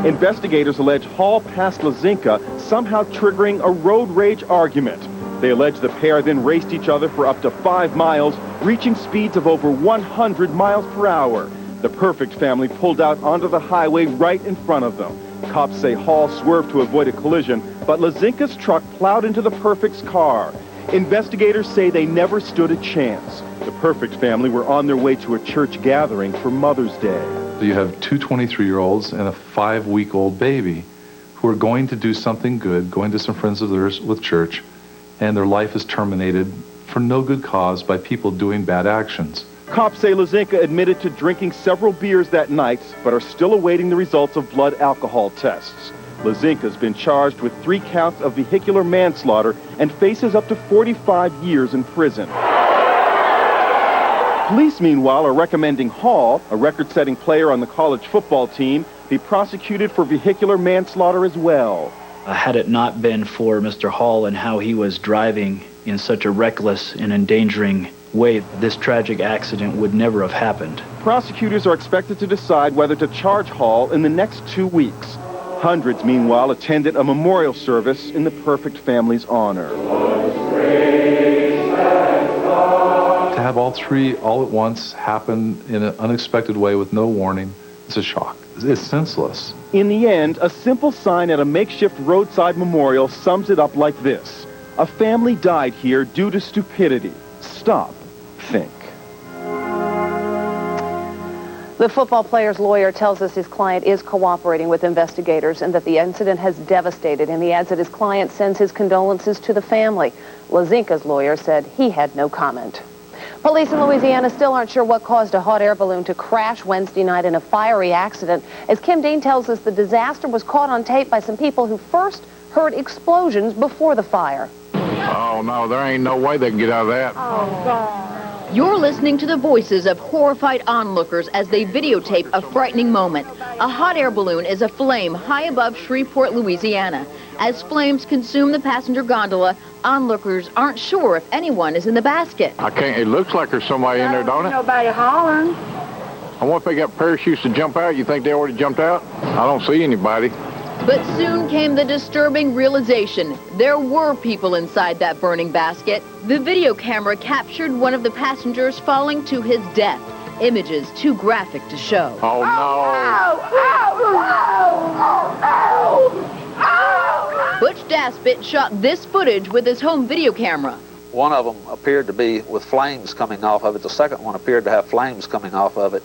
Investigators allege Hall passed Lazinka, somehow triggering a road rage argument. They allege the pair then raced each other for up to 5 miles, reaching speeds of over 100 miles per hour. The Perfect family pulled out onto the highway right in front of them. Cops say Hall swerved to avoid a collision, but Lazinka's truck plowed into the Perfect's car. Investigators say they never stood a chance. The Perfect family were on their way to a church gathering for Mother's Day. You have 2 23-year-olds and a 5-week-old baby who are going to do something good, going to some friends of theirs with church, and their life is terminated for no good cause by people doing bad actions. Cops say Lazinka admitted to drinking several beers that night, but are still awaiting the results of blood alcohol tests. Lazinka's been charged with 3 counts of vehicular manslaughter and faces up to 45 years in prison. Police, meanwhile, are recommending Hall, a record-setting player on the college football team, be prosecuted for vehicular manslaughter as well. Had it not been for Mr. Hall and how he was driving in such a reckless and endangering way, this tragic accident would never have happened. Prosecutors are expected to decide whether to charge Hall in the next 2 weeks. Hundreds, meanwhile, attended a memorial service in the Perfect family's honor. To have all three all at once happen in an unexpected way with no warning, it's a shock. It's senseless. In the end, a simple sign at a makeshift roadside memorial sums it up like this. A family died here due to stupidity. Stop. Think. The football player's lawyer tells us his client is cooperating with investigators and that the incident has devastated him. He adds that his client sends his condolences to the family. Lazinka's lawyer said he had no comment. Police in Louisiana still aren't sure what caused a hot air balloon to crash Wednesday night in a fiery accident. As Kim Dean tells us, the disaster was caught on tape by some people who first heard explosions before the fire. Oh, no, there ain't no way they can get out of that. Oh, God. You're listening to the voices of horrified onlookers as they videotape a frightening moment. A hot air balloon is aflame high above Shreveport, Louisiana. As flames consume the passenger gondola, onlookers aren't sure if anyone is in the basket. It looks like there's somebody in there, don't it? Nobody hollering. I wonder if they got parachutes to jump out. You think they already jumped out? I don't see anybody. But soon came the disturbing realization. There were people inside that burning basket. The video camera captured one of the passengers falling to his death. Images too graphic to show. Oh, no. Butch Daspit shot this footage with his home video camera. One of them appeared to be with flames coming off of it. The second one appeared to have flames coming off of it.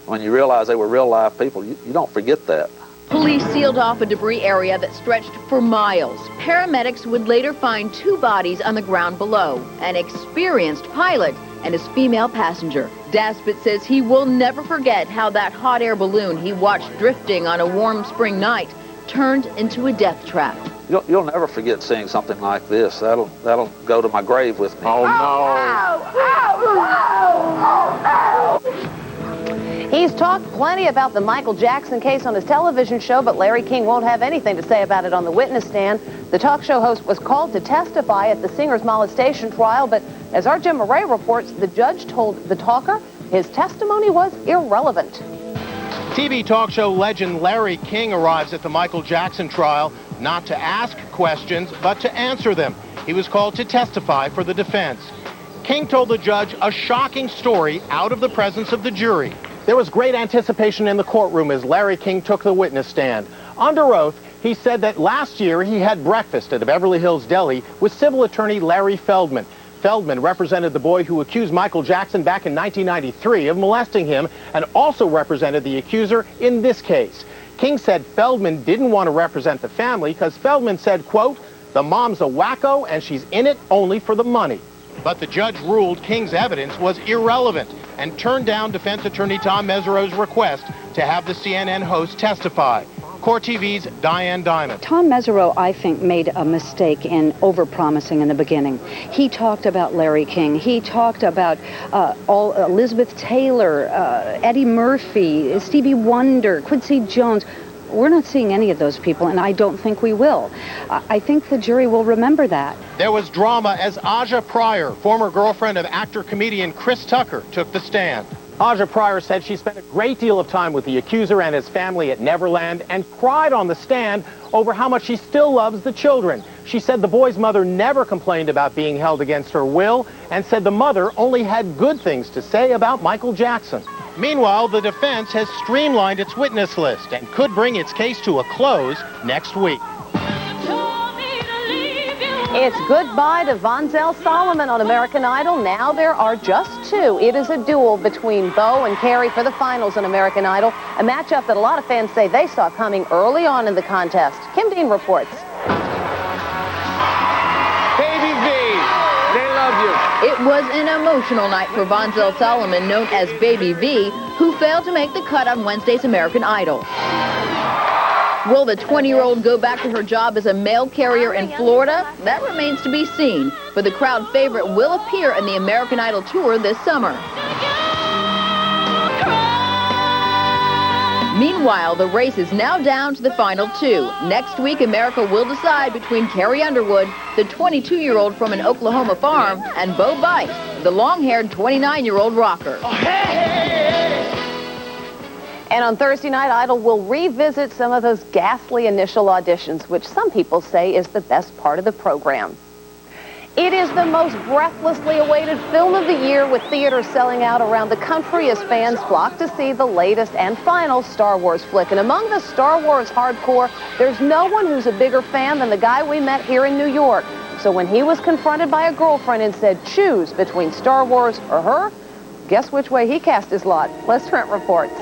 When you realize they were real live people, you don't forget that. Police sealed off a debris area that stretched for miles. Paramedics would later find 2 bodies on the ground below, an experienced pilot and his female passenger. Daspit says he will never forget how that hot air balloon he watched drifting on a warm spring night turned into a death trap. You'll never forget seeing something like this. That'll go to my grave with me. Oh, no. He's talked plenty about the Michael Jackson case on his television show, but Larry King won't have anything to say about it on the witness stand. The talk show host was called to testify at the singer's molestation trial, but as our Jim Murray reports, the judge told the talker his testimony was irrelevant. TV talk show legend Larry King arrives at the Michael Jackson trial not to ask questions, but to answer them. He was called to testify for the defense. King told the judge a shocking story out of the presence of the jury. There was great anticipation in the courtroom as Larry King took the witness stand. Under oath, he said that last year he had breakfast at a Beverly Hills deli with civil attorney Larry Feldman. Feldman represented the boy who accused Michael Jackson back in 1993 of molesting him and also represented the accuser in this case. King said Feldman didn't want to represent the family because Feldman said, quote, "The mom's a wacko and she's in it only for the money." But the judge ruled King's evidence was irrelevant and turned down defense attorney Tom Mesereau's request to have the CNN host testify. Court TV's Diane Diamond. Tom Mesereau, I think, made a mistake in overpromising in the beginning. He talked about Larry King. He talked about Elizabeth Taylor, Eddie Murphy, Stevie Wonder, Quincy Jones. We're not seeing any of those people, and I don't think we will. I think the jury will remember that. There was drama as Aja Pryor, former girlfriend of actor-comedian Chris Tucker, took the stand. Aja Pryor said she spent a great deal of time with the accuser and his family at Neverland and cried on the stand over how much she still loves the children. She said the boy's mother never complained about being held against her will and said the mother only had good things to say about Michael Jackson. Meanwhile, the defense has streamlined its witness list and could bring its case to a close next week. It's goodbye to Vonzell Solomon on American Idol. Now there are just 2. It is a duel between Bo and Carrie for the finals on American Idol, a matchup that a lot of fans say they saw coming early on in the contest. Kim Dean reports. Baby V, they love you. It was an emotional night for Vonzell Solomon, known as Baby V, who failed to make the cut on Wednesday's American Idol. Will the 20-year-old go back to her job as a mail carrier in Florida? That remains to be seen, but the crowd favorite will appear in the American Idol tour this summer. Meanwhile, the race is now down to the final two. Next week, America will decide between Carrie Underwood, the 22-year-old from an Oklahoma farm, and Bo Bice, the long-haired 29-year-old rocker. And on Thursday night, Idol will revisit some of those ghastly initial auditions, which some people say is the best part of the program. It is the most breathlessly awaited film of the year, with theaters selling out around the country as fans flock to see the latest and final Star Wars flick. And among the Star Wars hardcore, there's no one who's a bigger fan than the guy we met here in New York. So when he was confronted by a girlfriend and said, choose between Star Wars or her, guess which way he cast his lot? Les Trent reports.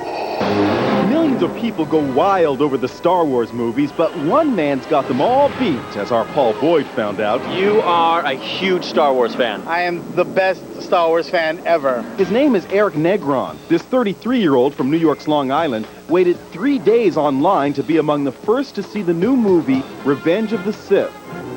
Millions of people go wild over the Star Wars movies, but one man's got them all beat, as our Paul Boyd found out. You are a huge Star Wars fan. I am the best Star Wars fan ever. His name is Eric Negron. This 33-year-old from New York's Long Island waited 3 days online to be among the first to see the new movie, Revenge of the Sith.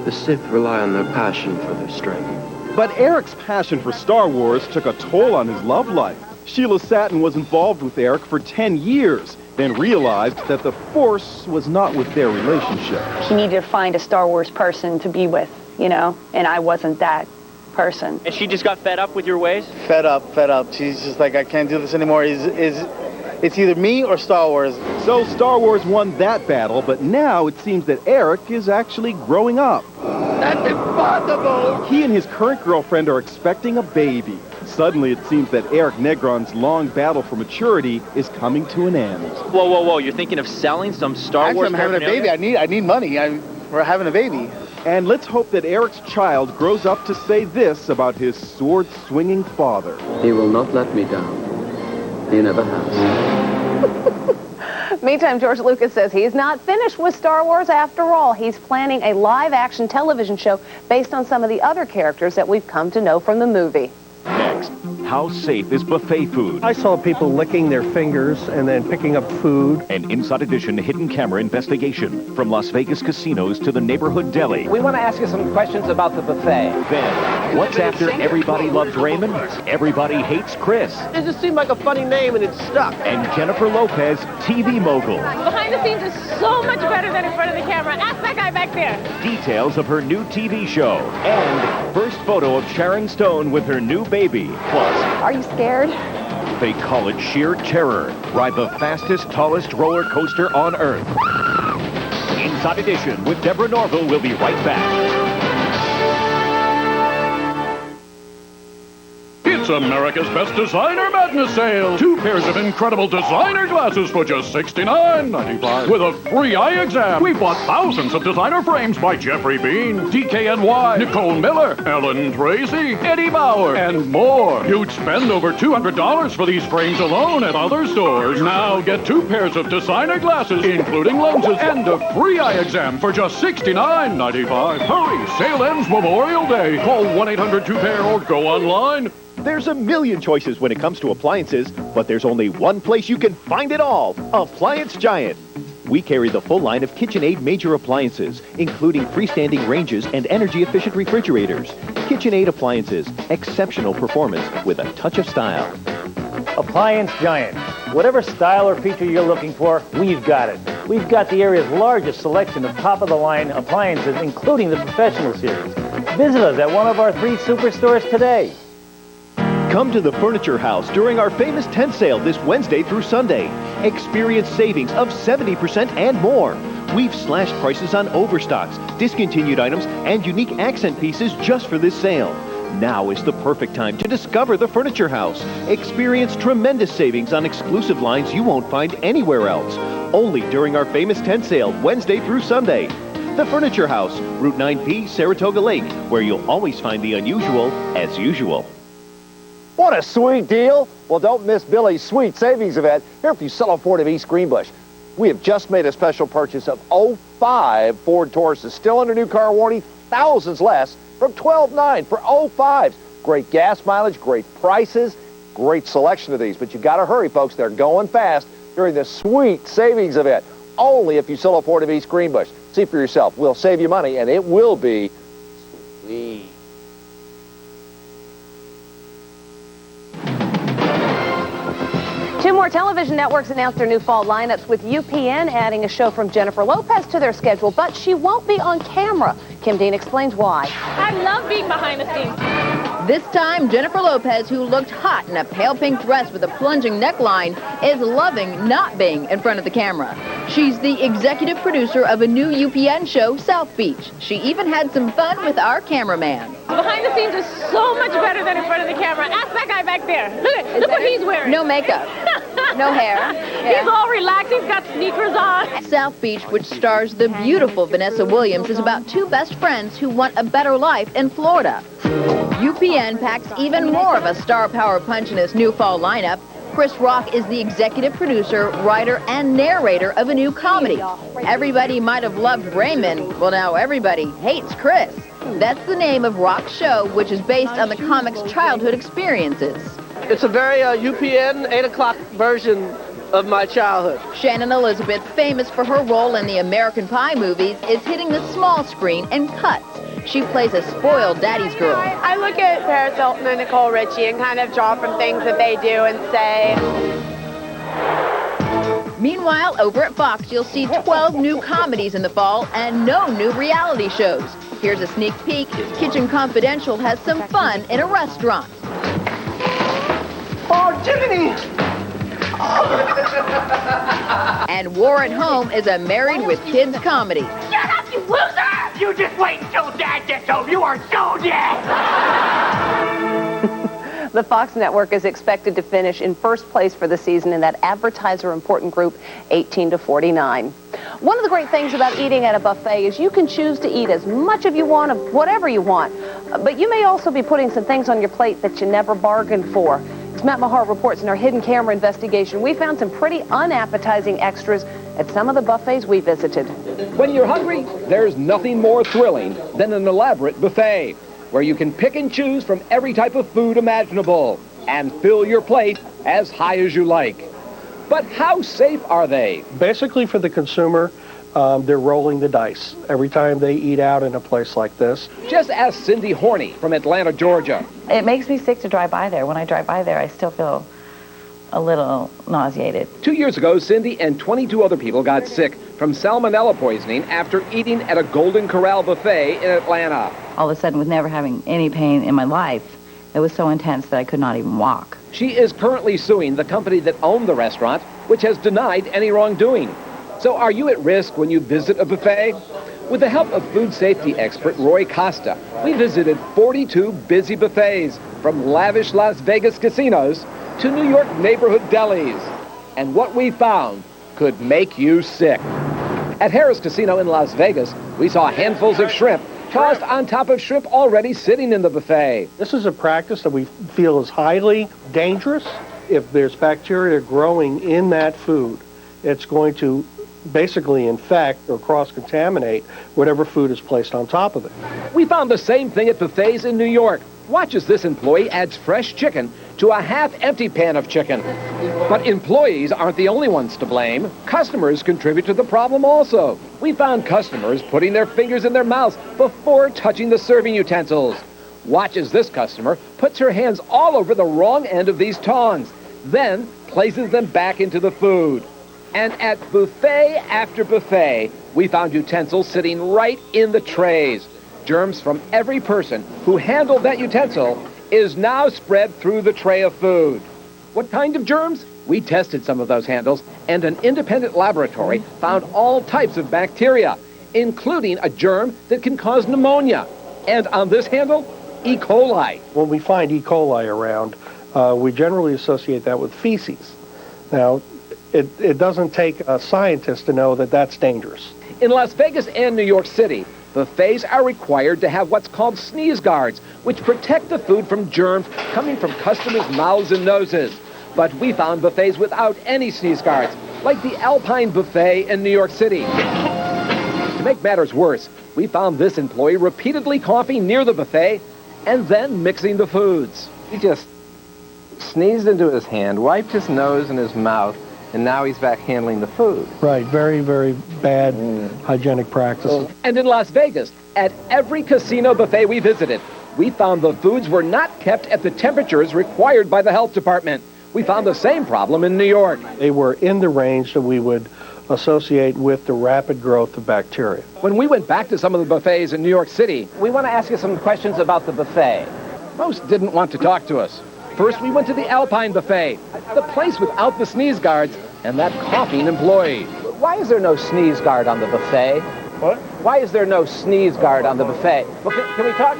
The Sith rely on their passion for their strength. But Eric's passion for Star Wars took a toll on his love life. Sheila Satin was involved with Eric for 10 years, then realized that the Force was not with their relationship. He needed to find a Star Wars person to be with, you know, and I wasn't that person. And she just got fed up with your ways? Fed up. She's just like, I can't do this anymore. It's either me or Star Wars. So Star Wars won that battle, but now it seems that Eric is actually growing up. That's impossible! He and his current girlfriend are expecting a baby. Suddenly, it seems that Eric Negron's long battle for maturity is coming to an end. Whoa. You're thinking of selling some Star Wars I'm having a baby. I need money. We're having a baby. And let's hope that Eric's child grows up to say this about his sword-swinging father. He will not let me down. He never has. Meantime, George Lucas says he's not finished with Star Wars after all. He's planning a live-action television show based on some of the other characters that we've come to know from the movie. Next, how safe is buffet food? I saw people licking their fingers and then picking up food. An Inside Edition hidden camera investigation from Las Vegas casinos to the neighborhood deli. We want to ask you some questions about the buffet. Then, what's after Everybody Loves Raymond? Everybody Hates Chris. It just seemed like a funny name and it stuck. And Jennifer Lopez, TV mogul. Behind the scenes is so much better than in front of the camera. Ask that guy back there. Details of her new TV show. And first photo of Sharon Stone with her new baby. Plus, are you scared? They call it sheer terror. Ride the fastest, tallest roller coaster on Earth. Inside Edition with Deborah Norville will be right back. It's America's Best Designer Madness Sale. 2 pairs of incredible designer glasses for just $69.95 with a free eye exam. We bought thousands of designer frames by Jeffrey Bean, DKNY, Nicole Miller, Ellen Tracy, Eddie Bauer, and more. You'd spend over $200 for these frames alone at other stores. Now get 2 pairs of designer glasses, including lenses, and a free eye exam for just $69.95. Hurry, sale ends Memorial Day. Call 1-800-2PAIR or go online. There's a million choices when it comes to appliances, but there's only one place you can find it all, Appliance Giant. We carry the full line of KitchenAid major appliances, including freestanding ranges and energy-efficient refrigerators. KitchenAid appliances, exceptional performance with a touch of style. Appliance Giant. Whatever style or feature you're looking for, we've got it. We've got the area's largest selection of top-of-the-line appliances, including the Professional Series. Visit us at one of our 3 superstores today. Come to the Furniture House during our famous tent sale this Wednesday through Sunday. Experience savings of 70% and more. We've slashed prices on overstocks, discontinued items, and unique accent pieces just for this sale. Now is the perfect time to discover the Furniture House. Experience tremendous savings on exclusive lines you won't find anywhere else. Only during our famous tent sale, Wednesday through Sunday. The Furniture House, Route 9P, Saratoga Lake, where you'll always find the unusual as usual. What a sweet deal. Well, don't miss Billy's sweet savings event here at Fusillo Ford of East Greenbush. We have just made a special purchase of 05 Ford Tauruses, still under new car warranty, thousands less, from $12,900 for 05s. Great gas mileage, great prices, great selection of these. But you got to hurry, folks. They're going fast during the sweet savings event. Only at Fusillo Ford of East Greenbush. See for yourself. We'll save you money, and it will be sweet. more. Television networks announced their new fall lineups, with UPN adding a show from Jennifer Lopez to their schedule, but she won't be on camera. Kim Dean explains why. I love being behind the scenes. This time, Jennifer Lopez, who looked hot in a pale pink dress with a plunging neckline, is loving not being in front of the camera. She's the executive producer of a new UPN show, South Beach. She even had some fun with our cameraman. Behind the scenes is so much better than in front of the camera. Ask that guy back there. Look what he's wearing. No makeup. No hair. Yeah. He's all relaxed. He's got sneakers on. South Beach, which stars the beautiful Vanessa Williams, is about two best friends who want a better life in Florida. UPN packs even more of a star power punch in its new fall lineup. Chris Rock is the executive producer, writer, and narrator of a new comedy. Everybody might have loved Raymond. Well, now everybody hates Chris. That's the name of Rock's show, which is based on the comic's childhood experiences. It's a very UPN 8 o'clock version of my childhood. Shannon Elizabeth, famous for her role in the American Pie movies, is hitting the small screen in Cuts. She plays a spoiled daddy's girl. I look at Paris Hilton and Nicole Richie and kind of draw from things that they do and say. Meanwhile, over at Fox, you'll see 12 new comedies in the fall and no new reality shows. Here's a sneak peek. Kitchen Confidential has some fun in a restaurant. Oh, Jiminy! And War at Home is a Married with Kids comedy. Shut up, you loser! You just wait until Dad gets home. You are so dead! The Fox network is expected to finish in first place for the season in that advertiser important group, 18 to 49. One of the great things about eating at a buffet is you can choose to eat as much as you want of whatever you want. But you may also be putting some things on your plate that you never bargained for. As Matt Mahar reports in our hidden camera investigation, we found some pretty unappetizing extras at some of the buffets we visited. When you're hungry, there's nothing more thrilling than an elaborate buffet where you can pick and choose from every type of food imaginable and fill your plate as high as you like. But how safe are they? Basically, for the consumer, they're rolling the dice every time they eat out in a place like this. Just ask Cindy Horney from Atlanta, Georgia. It makes me sick to drive by there. When I drive by there, I still feel a little nauseated. 2 years ago, Cindy and 22 other people got sick from salmonella poisoning after eating at a Golden Corral buffet in Atlanta. All of a sudden, with never having any pain in my life, it was so intense that I could not even walk. She is currently suing the company that owned the restaurant, which has denied any wrongdoing. So are you at risk when you visit a buffet? With the help of food safety expert Roy Costa, we visited 42 busy buffets, from lavish Las Vegas casinos to New York neighborhood delis. And what we found could make you sick. At Harrah's Casino in Las Vegas, we saw handfuls of shrimp tossed on top of shrimp already sitting in the buffet. This is a practice that we feel is highly dangerous. If there's bacteria growing in that food, it's going to basically infect or cross-contaminate whatever food is placed on top of it. We found the same thing at buffets in New York. Watch as this employee adds fresh chicken to a half-empty pan of chicken. But employees aren't the only ones to blame. Customers contribute to the problem also. We found customers putting their fingers in their mouths before touching the serving utensils. Watch as this customer puts her hands all over the wrong end of these tongs, then places them back into the food. And at buffet after buffet, we found utensils sitting right in the trays. Germs from every person who handled that utensil is now spread through the tray of food. What kind of germs? We tested some of those handles, and an independent laboratory found all types of bacteria, including a germ that can cause pneumonia. And on this handle, E. coli. When we find E. coli around, we generally associate that with feces. Now, it doesn't take a scientist to know that that's dangerous. In Las Vegas and New York City, buffets are required to have what's called sneeze guards, which protect the food from germs coming from customers' mouths and noses. But we found buffets without any sneeze guards, like the Alpine Buffet in New York City. To make matters worse, we found this employee repeatedly coughing near the buffet and then mixing the foods. He just sneezed into his hand, wiped his nose and his mouth, and now he's back handling the food. Right, very, very bad hygienic practices. And in Las Vegas, at every casino buffet we visited, we found the foods were not kept at the temperatures required by the health department, We found the same problem in New York. They were in the range that we would associate with the rapid growth of bacteria. When we went back to some of the buffets in New York City, we want to ask you some questions about the buffet. Most didn't want to talk to us. First, we went to the Alpine Buffet, the place without the sneeze guards and that coughing employee. Why is there no sneeze guard on the buffet? What? Why is there no sneeze guard on the buffet? Well, can we talk?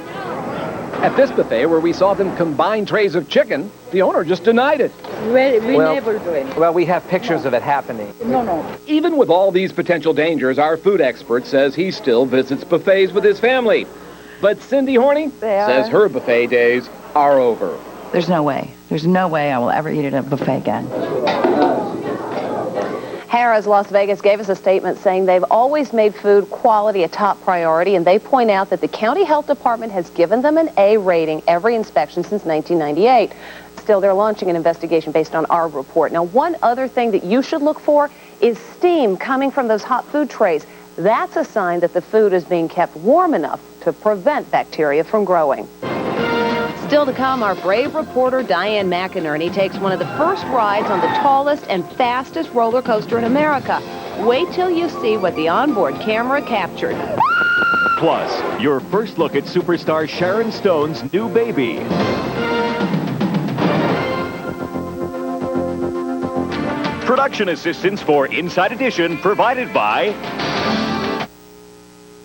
At this buffet, where we saw them combine trays of chicken, the owner just denied it. We never do it. Well, we have pictures of it happening. No. Even with all these potential dangers, our food expert says he still visits buffets with his family. But Cindy Horney says her buffet days are over. There's no way. There's no way I will ever eat at a buffet again. Harrah's Las Vegas gave us a statement saying they've always made food quality a top priority, and they point out that the county health department has given them an A rating every inspection since 1998. Still, they're launching an investigation based on our report. Now, one other thing that you should look for is steam coming from those hot food trays. That's a sign that the food is being kept warm enough to prevent bacteria from growing. Still to come, our brave reporter Diane McInerney takes one of the first rides on the tallest and fastest roller coaster in America. Wait till you see what the onboard camera captured. Plus, your first look at superstar Sharon Stone's new baby. Production assistance for Inside Edition provided by...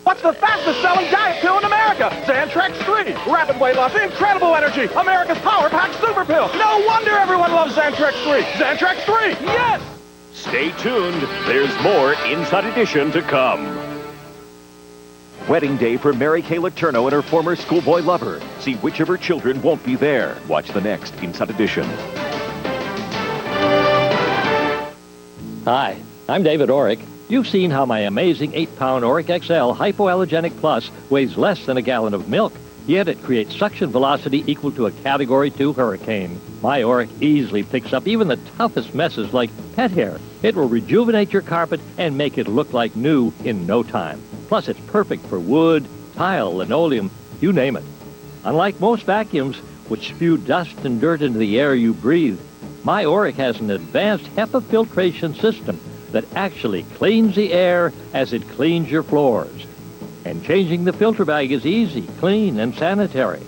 What's the fastest-selling diet pill in America? Xantrex 3. Rapid weight loss, incredible energy. America's power-packed super pill. No wonder everyone loves Xantrex 3. Xantrex 3, yes! Stay tuned. There's more Inside Edition to come. Wedding day for Mary Kay Letourneau and her former schoolboy lover. See which of her children won't be there. Watch the next Inside Edition. Hi, I'm David Orrick. You've seen how my amazing 8-pound Oric XL Hypoallergenic Plus weighs less than a gallon of milk, yet it creates suction velocity equal to a Category 2 hurricane. My Oric easily picks up even the toughest messes like pet hair. It will rejuvenate your carpet and make it look like new in no time. Plus, it's perfect for wood, tile, linoleum, you name it. Unlike most vacuums, which spew dust and dirt into the air you breathe, my Oric has an advanced HEPA filtration system that actually cleans the air as it cleans your floors. And changing the filter bag is easy, clean, and sanitary.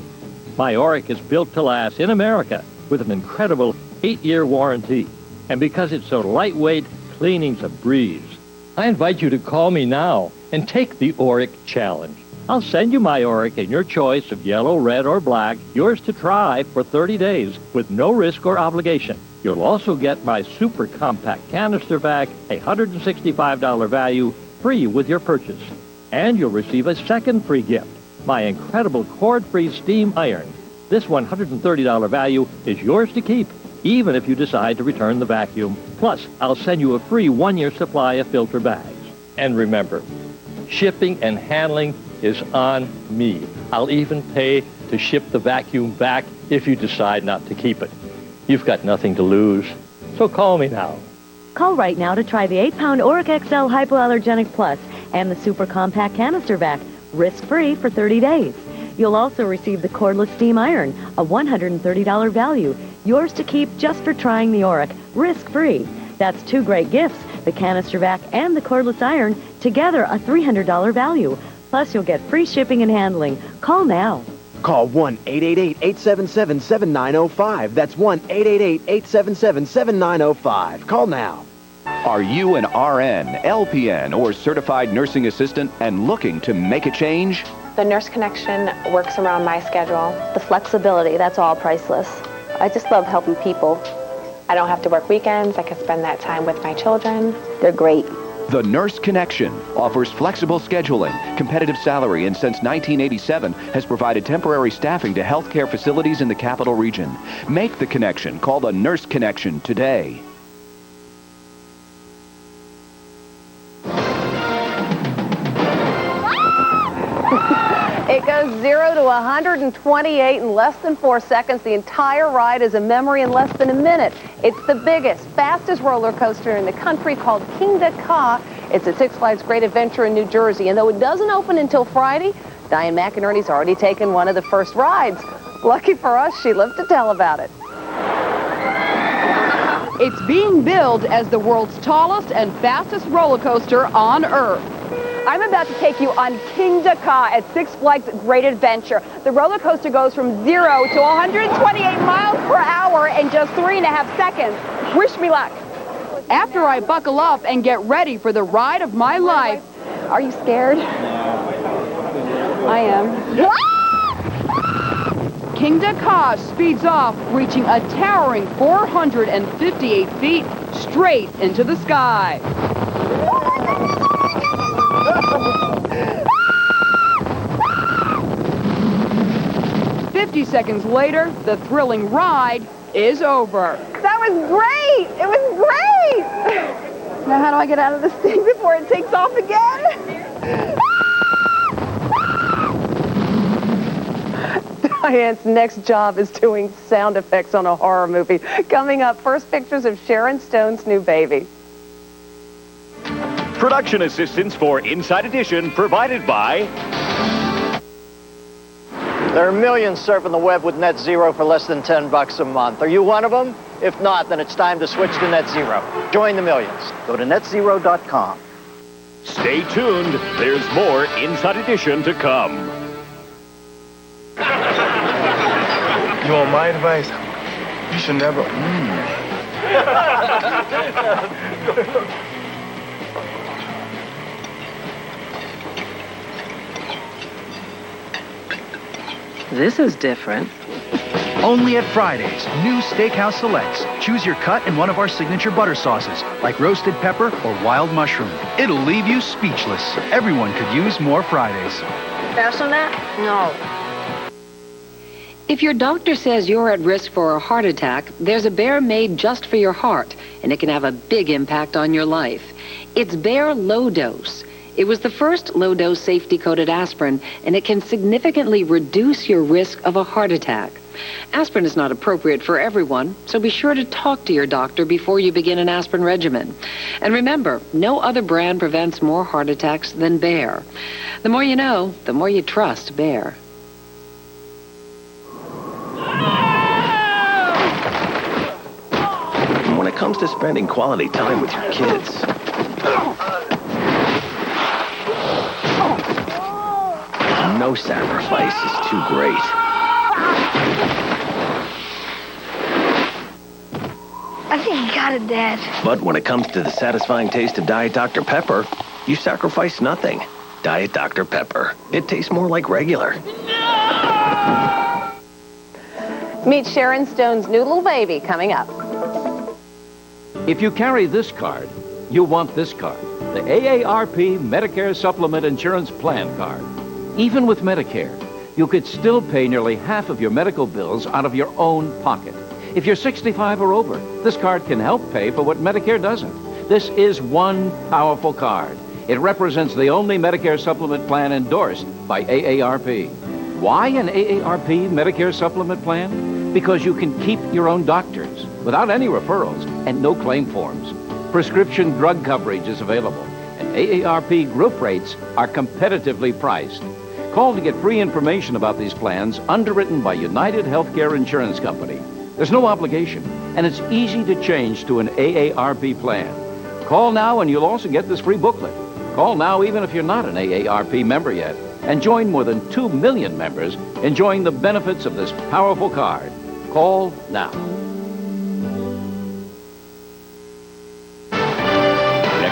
My Oric is built to last in America with an incredible 8-year warranty. And because it's so lightweight, cleaning's a breeze. I invite you to call me now and take the Oric challenge. I'll send you my Oric in your choice of yellow, red, or black, yours to try for 30 days with no risk or obligation. You'll also get my super compact canister vac, a $165 value, free with your purchase. And you'll receive a second free gift, my incredible cord-free steam iron. This $130 value is yours to keep, even if you decide to return the vacuum. Plus, I'll send you a free 1-year supply of filter bags. And remember, shipping and handling is on me. I'll even pay to ship the vacuum back if you decide not to keep it. You've got nothing to lose, so call me now. Call right now to try the 8-pound Oric XL Hypoallergenic Plus and the Super Compact Canister Vac, risk-free for 30 days. You'll also receive the cordless steam iron, a $130 value, yours to keep just for trying the Oric, risk-free. That's 2 great gifts, the canister vac and the cordless iron, together a $300 value. Plus, you'll get free shipping and handling. Call now. Call 1-888-877-7905. That's 1-888-877-7905. Call now. Are you an RN, LPN, or certified nursing assistant and looking to make a change? The Nurse Connection works around my schedule. The flexibility, that's all priceless. I just love helping people. I don't have to work weekends. I can spend that time with my children. They're great. The Nurse Connection offers flexible scheduling, competitive salary, and since 1987 has provided temporary staffing to healthcare facilities in the capital region. Make the connection. Call the Nurse Connection today. It goes 0 to 128 in less than 4 seconds. The entire ride is a memory in less than a minute. It's the biggest, fastest roller coaster in the country called Kingda Ka. It's at Six Flags Great Adventure in New Jersey. And though it doesn't open until Friday, Diane McInerney's already taken one of the first rides. Lucky for us, she lived to tell about it. It's being billed as the world's tallest and fastest roller coaster on Earth. I'm about to take you on Kingda Ka at Six Flags Great Adventure. The roller coaster goes from 0 to 128 miles per hour in just 3.5 seconds. Wish me luck. After I buckle up and get ready for the ride of my life. Are you scared? I am. Kingda Ka speeds off, reaching a towering 458 feet straight into the sky. 50 seconds later, the thrilling ride is over. That was great! It was great! Now how do I get out of this thing before it takes off again? Diane's next job is doing sound effects on a horror movie. Coming up, first pictures of Sharon Stone's new baby. Production assistance for Inside Edition provided by... There are millions surfing the web with Net Zero for less than $10 a month. Are you one of them? If not, then it's time to switch to Net Zero. Join the millions. Go to netzero.com. Stay tuned. There's more Inside Edition to come. You want my advice? You should never... This is different. Only at Fridays, new Steakhouse Selects. Choose your cut in one of our signature butter sauces, like roasted pepper or wild mushroom. It'll leave you speechless. Everyone could use more Fridays. Pass on that? No. If your doctor says you're at risk for a heart attack, there's a Bayer made just for your heart, and it can have a big impact on your life. It's Bayer Low Dose. It was the first low-dose safety-coated aspirin, and it can significantly reduce your risk of a heart attack. Aspirin is not appropriate for everyone, so be sure to talk to your doctor before you begin an aspirin regimen. And remember, no other brand prevents more heart attacks than Bayer. The more you know, the more you trust Bayer. When it comes to spending quality time with your kids, no sacrifice is too great. I think you got it, Dad. But when it comes to the satisfying taste of Diet Dr. Pepper, you sacrifice nothing. Diet Dr. Pepper. It tastes more like regular. Meet Sharon Stone's new little baby coming up. If you carry this card, you want this card. The AARP Medicare Supplement Insurance Plan card. Even with Medicare, you could still pay nearly half of your medical bills out of your own pocket. If you're 65 or over, this card can help pay for what Medicare doesn't. This is one powerful card. It represents the only Medicare supplement plan endorsed by AARP. Why an AARP Medicare supplement plan? Because you can keep your own doctors without any referrals and no claim forms. Prescription drug coverage is available, and AARP group rates are competitively priced. Call to get free information about these plans underwritten by United Healthcare Insurance Company. There's no obligation, and it's easy to change to an AARP plan. Call now and you'll also get this free booklet. Call now even if you're not an AARP member yet, and join more than 2 million members enjoying the benefits of this powerful card. Call now.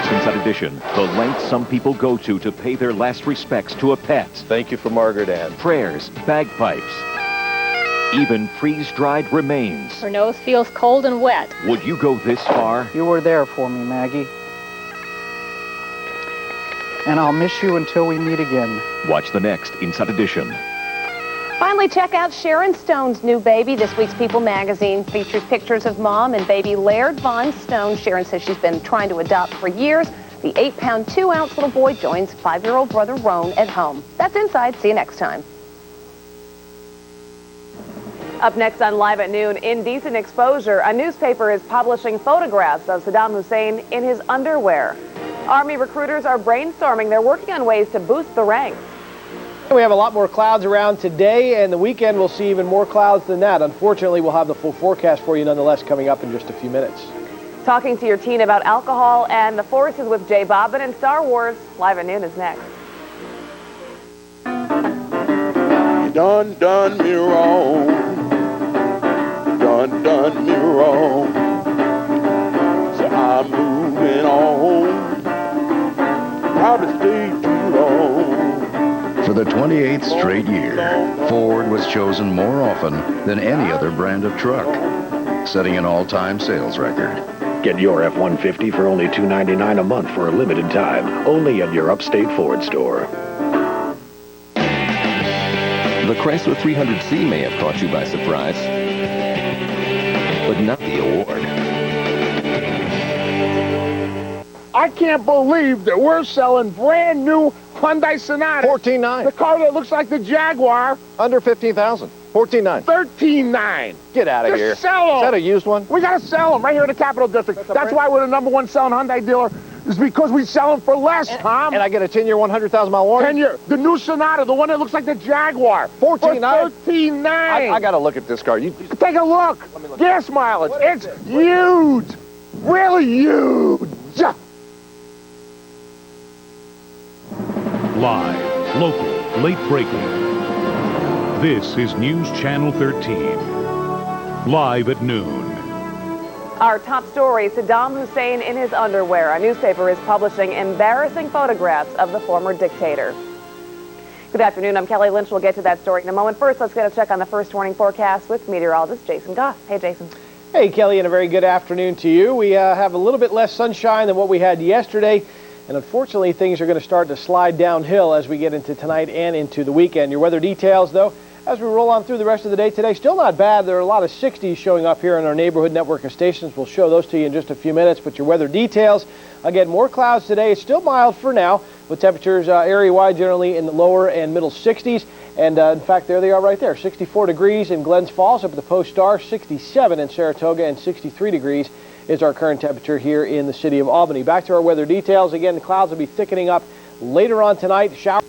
Inside Edition, the length some people go to pay their last respects to a pet. Thank you for Margaret Ann. Prayers, bagpipes, even freeze-dried remains. Her nose feels cold and wet. Would you go this far? You were there for me, Maggie. And I'll miss you until we meet again. Watch the next Inside Edition. Finally, check out Sharon Stone's new baby. This week's People magazine features pictures of Mom and baby Laird Von Stone. Sharon says she's been trying to adopt for years. The 8-pound, 2-ounce little boy joins 5-year-old brother Roan at home. That's Inside. See you next time. Up next on Live at Noon, Indecent Exposure, a newspaper is publishing photographs of Saddam Hussein in his underwear. Army recruiters are brainstorming. They're working on ways to boost the ranks. We have a lot more clouds around today, and the weekend we'll see even more clouds than that. Unfortunately, we'll have the full forecast for you nonetheless coming up in just a few minutes. Talking to your teen about alcohol and the forces with Jay Bobbin and Star Wars. Live at noon is next. You done me wrong. Done me wrong. So I'm moving on. Probably stayed too long. For the 28th straight year, Ford was chosen more often than any other brand of truck, setting an all-time sales record. Get your F-150 for only $299 a month for a limited time, only at your Upstate Ford store. The Chrysler 300C may have caught you by surprise, but not the award. I can't believe that we're selling brand new Hyundai Sonata. 14.9. The car that looks like the Jaguar. Under 15,000. 14.9. 13.9. Get out of here. Sell them. Is that a used one? We gotta sell them right here in the Capital District. That's why we're the #1 selling Hyundai dealer. Is because we sell them for less, Tom. And I get a 10-year, 100,000-mile warranty. 10-year. The new Sonata, the one that looks like the Jaguar. 14.9. 13.9. I gotta look at this car. You take a look. Gas mileage. It's huge. Really huge. Live, local, late breaking. This is News Channel 13. Live at noon. Our top story, Saddam Hussein in his underwear. A newspaper is publishing embarrassing photographs of the former dictator. Good afternoon, I'm Kelly Lynch. We'll get to that story in a moment. First, let's get a check on the first warning forecast with meteorologist Jason Goff. Hey, Jason. Hey, Kelly, and a very good afternoon to you. We have a little bit less sunshine than what we had yesterday. And unfortunately, things are going to start to slide downhill as we get into tonight and into the weekend. Your weather details, though, as we roll on through the rest of the day today, still not bad. There are a lot of 60s showing up here in our neighborhood network of stations. We'll show those to you in just a few minutes. But your weather details, again, more clouds today. It's still mild for now, with temperatures area-wide generally in the lower and middle 60s. And in fact, there they are right there, 64 degrees in Glens Falls up at the Post Star, 67 in Saratoga, and 63 degrees is our current temperature here in the city of Albany. Back to our weather details. Again, the clouds will be thickening up later on tonight. Shower